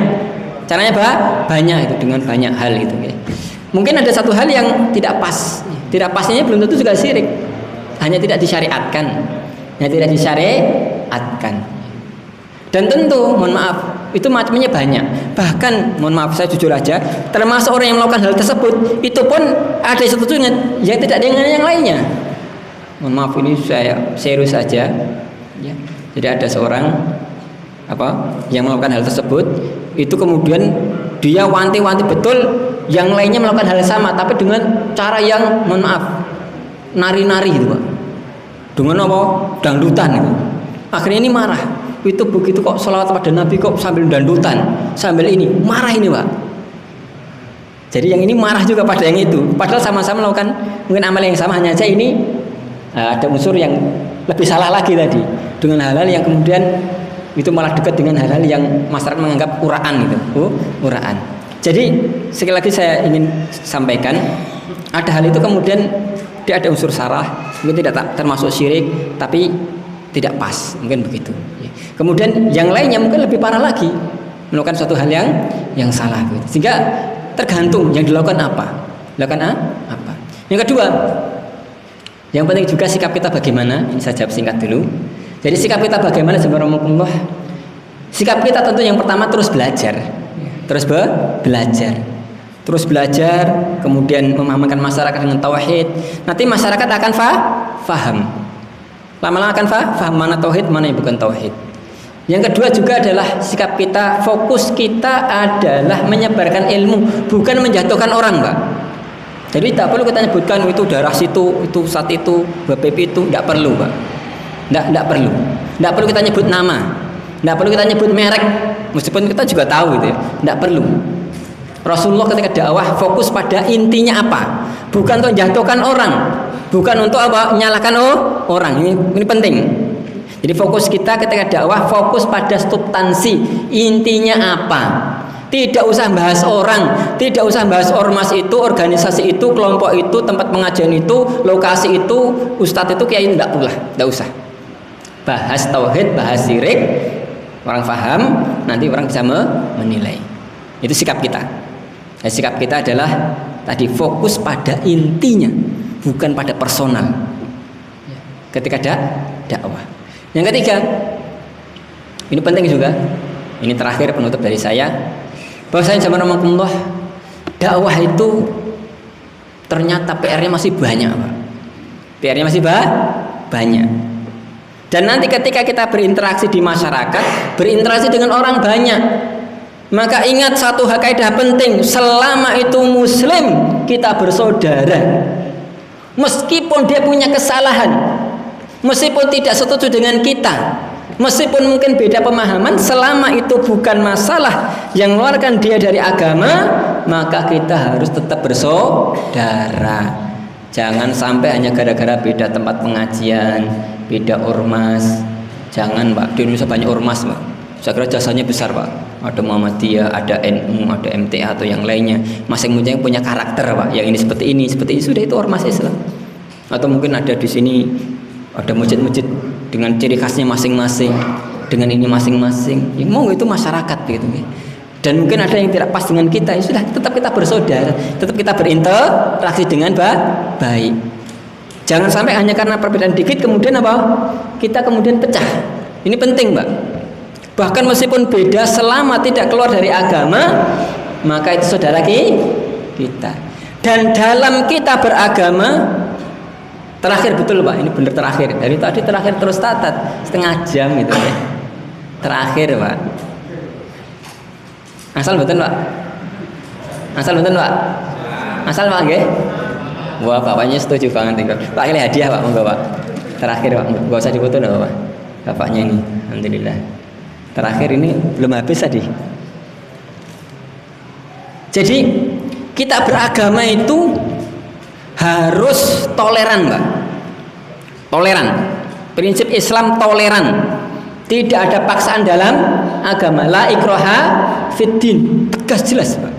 Caranya banyak itu dengan banyak hal itu nggih. Mungkin ada satu hal yang tidak pas. Tidak pasnya belum tentu juga syirik. Hanya tidak disyariatkan. Dan tentu, mohon maaf, itu macamnya banyak. Bahkan, mohon maaf saya jujur aja, termasuk orang yang melakukan hal tersebut, itu pun ada sesuatu yang tidak dengan yang lainnya. Mohon maaf ini saya serius saja. Ya. Jadi ada seorang yang melakukan hal tersebut, itu kemudian dia wanti-wanti betul yang lainnya melakukan hal yang sama, tapi dengan cara yang mohon maaf nari-nari gitu, Pak. Dengan apa? Dangdutan gitu. Akhirnya ini marah. Itu begitu kok sholawat pada Nabi kok sambil dangdutan, sambil ini marah ini, Pak. Jadi yang ini marah juga pada yang itu. Padahal sama-sama melakukan mungkin amal yang sama, hanya saja ini ada unsur yang lebih salah lagi tadi dengan hal-hal yang kemudian itu malah dekat dengan hal-hal yang masyarakat menganggap uraan gitu, uraan. Jadi sekali lagi saya ingin sampaikan, ada hal itu kemudian dia ada unsur salah, mungkin tidak termasuk syirik, tapi tidak pas, mungkin begitu. Kemudian yang lainnya mungkin lebih parah lagi, melakukan suatu hal yang salah gitu. Sehingga tergantung yang dilakukan apa. Apa. Yang kedua, yang penting juga sikap kita bagaimana. Ini saya jawab singkat dulu. Jadi sikap kita bagaimana subhanallah. Sikap kita tentu yang pertama terus belajar. Terus belajar, kemudian memahamkan masyarakat dengan tauhid. Nanti masyarakat akan faham. Lama-lama akan faham mana tauhid, mana yang bukan tauhid. Yang kedua juga adalah sikap kita, fokus kita adalah menyebarkan ilmu, bukan menjatuhkan orang, Mbak. Jadi tidak perlu kita nyebutkan itu darah situ, itu saat itu, BPP itu, tidak perlu, Mbak. Tidak perlu. Tidak perlu kita nyebut nama, tidak perlu kita nyebut merek, meskipun kita juga tahu itu ya. Tidak perlu. Rasulullah ketika dakwah fokus pada intinya apa, bukan untuk menjatuhkan orang, bukan untuk apa menyalahkan orang. Ini penting. Jadi fokus kita ketika dakwah fokus pada substansi, intinya apa. Tidak usah bahas orang, tidak usah bahas ormas itu, organisasi itu, kelompok itu, tempat pengajian itu, lokasi itu, ustadz itu, kiai, tidak usah. Bahas tauhid, bahas syirik, orang paham, nanti orang bisa menilai. Itu sikap kita. Dan sikap kita adalah tadi fokus pada intinya, bukan pada personal. Ketika dakwah. Yang ketiga, ini penting juga. Ini terakhir penutup dari saya. Bahwasanya subhanallah, dakwah itu ternyata PR-nya masih banyak, Pak. PR-nya masih banyak. Dan nanti ketika kita berinteraksi di masyarakat, berinteraksi dengan orang banyak, maka ingat satu kaidah penting, selama itu muslim, kita bersaudara. Meskipun dia punya kesalahan, meskipun tidak setuju dengan kita, meskipun mungkin beda pemahaman, selama itu bukan masalah yang mengeluarkan dia dari agama, maka kita harus tetap bersaudara. Jangan sampai hanya gara-gara beda tempat pengajian, beda ormas. Jangan, Pak. Di Indonesia banyak ormas, Pak. Saya kira jasanya besar, Pak. Ada Muhammadiyah, ada NU, ada MTA atau yang lainnya. Masing-masing punya karakter, Pak. Yang ini seperti ini, sudah itu ormas Islam. Atau mungkin ada di sini ada masjid-masjid dengan ciri khasnya masing-masing, dengan ini masing-masing. Ya, mau itu masyarakat gitu. Dan mungkin ada yang tidak pas dengan kita, ya sudah, tetap kita bersaudara, tetap kita berinteraksi dengan baik. Jangan sampai hanya karena perbedaan dikit kemudian apa? Kita kemudian pecah. Ini penting, Mbak. Bahkan meskipun beda, selama tidak keluar dari agama, maka itu saudara kita. Dan dalam kita beragama, terakhir betul, Pak, ini benar terakhir. Dari tadi terakhir terus tatat setengah jam gitu ya. Terakhir, Pak. Asal betul, Pak. Asal betul, Pak. Asal, Pak, nggih. Wah, bapaknya setuju banget itu. Pak, ini hadiah, Pak, monggo, Pak. Terakhir, Pak. Enggak usah dipoto, Pak. Bapaknya ini, alhamdulillah. Terakhir ini belum habis tadi. Jadi kita beragama itu harus toleran, Mbak. Toleran. Prinsip Islam toleran. Tidak ada paksaan dalam agama. La ikraha fiddin. Tegas jelas, Pak.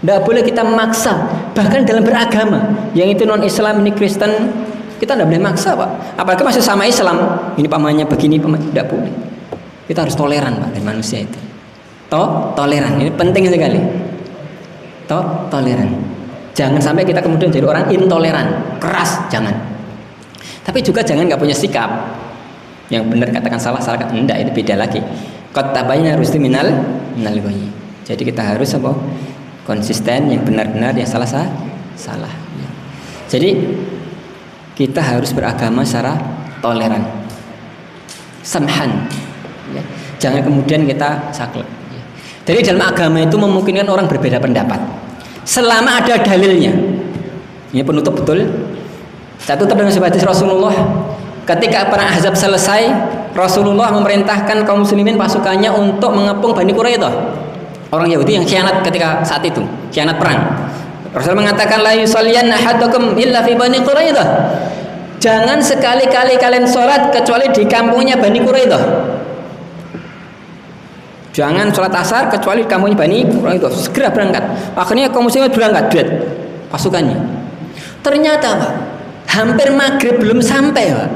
Tidak boleh kita memaksa. Bahkan dalam beragama, yang itu non Islam, ini Kristen, kita tidak boleh maksa, Pak. Apalagi masih sama Islam. Ini pamannya begini, pamannya tidak boleh. Kita harus toleran, Pak, dari manusia itu. Toleran. Ini penting sekali. Toleran. Jangan sampai kita kemudian jadi orang intoleran, keras, jangan. Tapi juga jangan nggak punya sikap. Yang benar katakan salah katakan enggak, itu beda lagi. Qad tabayyana rusdu minal ghayy. Jadi kita harus apa? Konsisten, yang benar-benar, yang salah. Jadi kita harus beragama secara toleran, samhan. Ya. Jangan kemudian kita saklek. Ya. Jadi dalam agama itu memungkinkan orang berbeda pendapat, selama ada dalilnya. Ini penutup betul. Saya tutup dengan sebuah hadis Rasulullah. Ketika perang Ahzab selesai, Rasulullah memerintahkan kaum muslimin pasukannya untuk mengepung Bani Quraidah, orang Yahudi yang khianat ketika saat itu, khianat perang. Rasul mengatakan, la yusalliyanna ahadukum illa fi Bani Quraidah. Jangan sekali-kali kalian sholat kecuali di kampungnya Bani Quraidah. Jangan sholat asar kecuali kampungnya Bani Quraidah itu, segera berangkat. Akhirnya kaum muslimin berangkat, duet pasukannya. Ternyata Pak, hampir maghrib belum sampai Pak.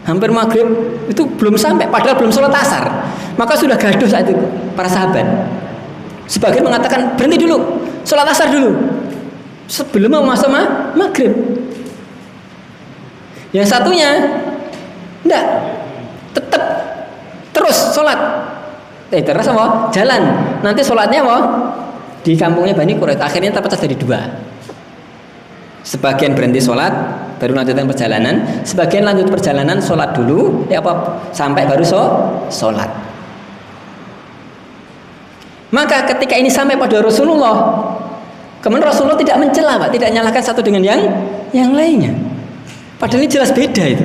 Hampir maghrib itu belum sampai, padahal belum sholat asar. Maka sudah gaduh saat itu para sahabat. Sebagian mengatakan berhenti dulu, sholat asar dulu, sebelum mau masuk maghrib. Yang satunya enggak, tetap terus sholat. Terus apa? Jalan. Nanti sholatnya apa? Di kampungnya Bani Quraidah. Akhirnya terpecah jadi dua. Sebagian berhenti sholat, baru lanjutkan perjalanan. Sebagian lanjut perjalanan, sholat dulu, sampai baru sholat. Maka ketika ini sampai pada Rasulullah, kemudian Rasulullah tidak mencela, Pak, tidak nyalahkan satu dengan yang lainnya. Padahal ini jelas beda itu.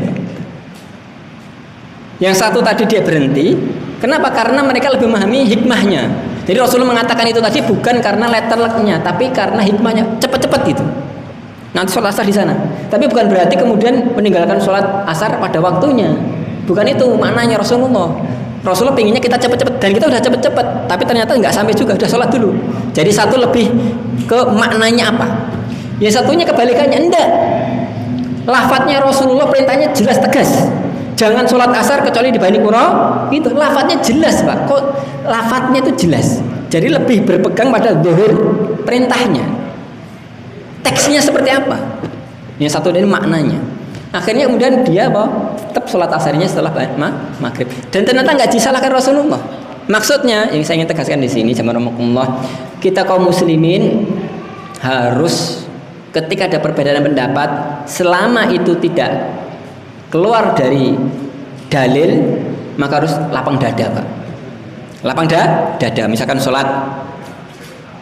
Yang satu tadi dia berhenti. Kenapa? Karena mereka lebih memahami hikmahnya. Jadi Rasulullah mengatakan itu tadi bukan karena letternya, tapi karena hikmahnya. Cepat-cepat gitu. Nanti sholat asar di sana. Tapi bukan berarti kemudian meninggalkan sholat asar pada waktunya. Bukan itu maknanya Rasulullah. Rasulullah pengennya kita cepat-cepat, dan kita udah cepat-cepat. Tapi ternyata nggak sampai juga, udah sholat dulu. Jadi satu lebih ke maknanya apa? Yang satunya kebalikannya, enggak. Lafadznya Rasulullah perintahnya jelas tegas. Jangan sholat asar kecuali di Bani Quraidah. Itu lafadznya jelas, Pak. Kok lafadznya itu jelas? Jadi lebih berpegang pada zuhur perintahnya. Teksnya seperti apa? Yang satu ini maknanya. Akhirnya kemudian dia tetap sholat asarnya setelah maghrib. Dan ternyata nggak disalahkan Rasulullah. Maksudnya yang saya ingin tegaskan di sini, jamaah, kita kaum muslimin harus ketika ada perbedaan pendapat, selama itu tidak keluar dari dalil, maka harus lapang dada, Pak. Lapang dada. Misalkan sholat,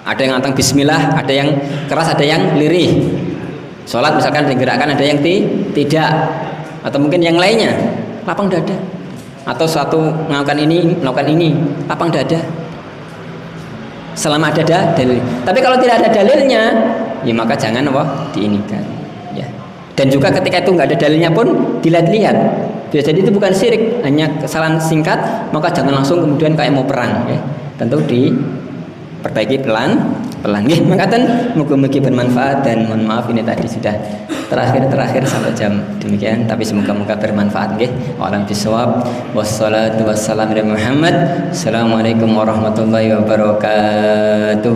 ada yang ngantang bismillah, ada yang keras, ada yang lirih. Sholat misalkan digerakkan, ada yang tidak, atau mungkin yang lainnya, lapang dada. Atau suatu melakukan ini, lapang dada. Selama ada dalil. Tapi kalau tidak ada dalilnya, ya maka jangan diinikan. Ya. Dan juga ketika itu nggak ada dalilnya pun dilihat-lihat. Jadi itu bukan syirik, hanya kesalahan singkat, maka jangan langsung kemudian kayak mau perang. Ya. Tentu diperbaiki pelan. Nggih, mangkaten muga-mugi bermanfaat, dan mohon maaf ini tadi sudah terakhir sampai jam demikian, tapi semoga-moga bermanfaat nggih. A'lam bishawab. Wassalatu wassalamu ala Muhammad. Assalamualaikum warahmatullahi wabarakatuh.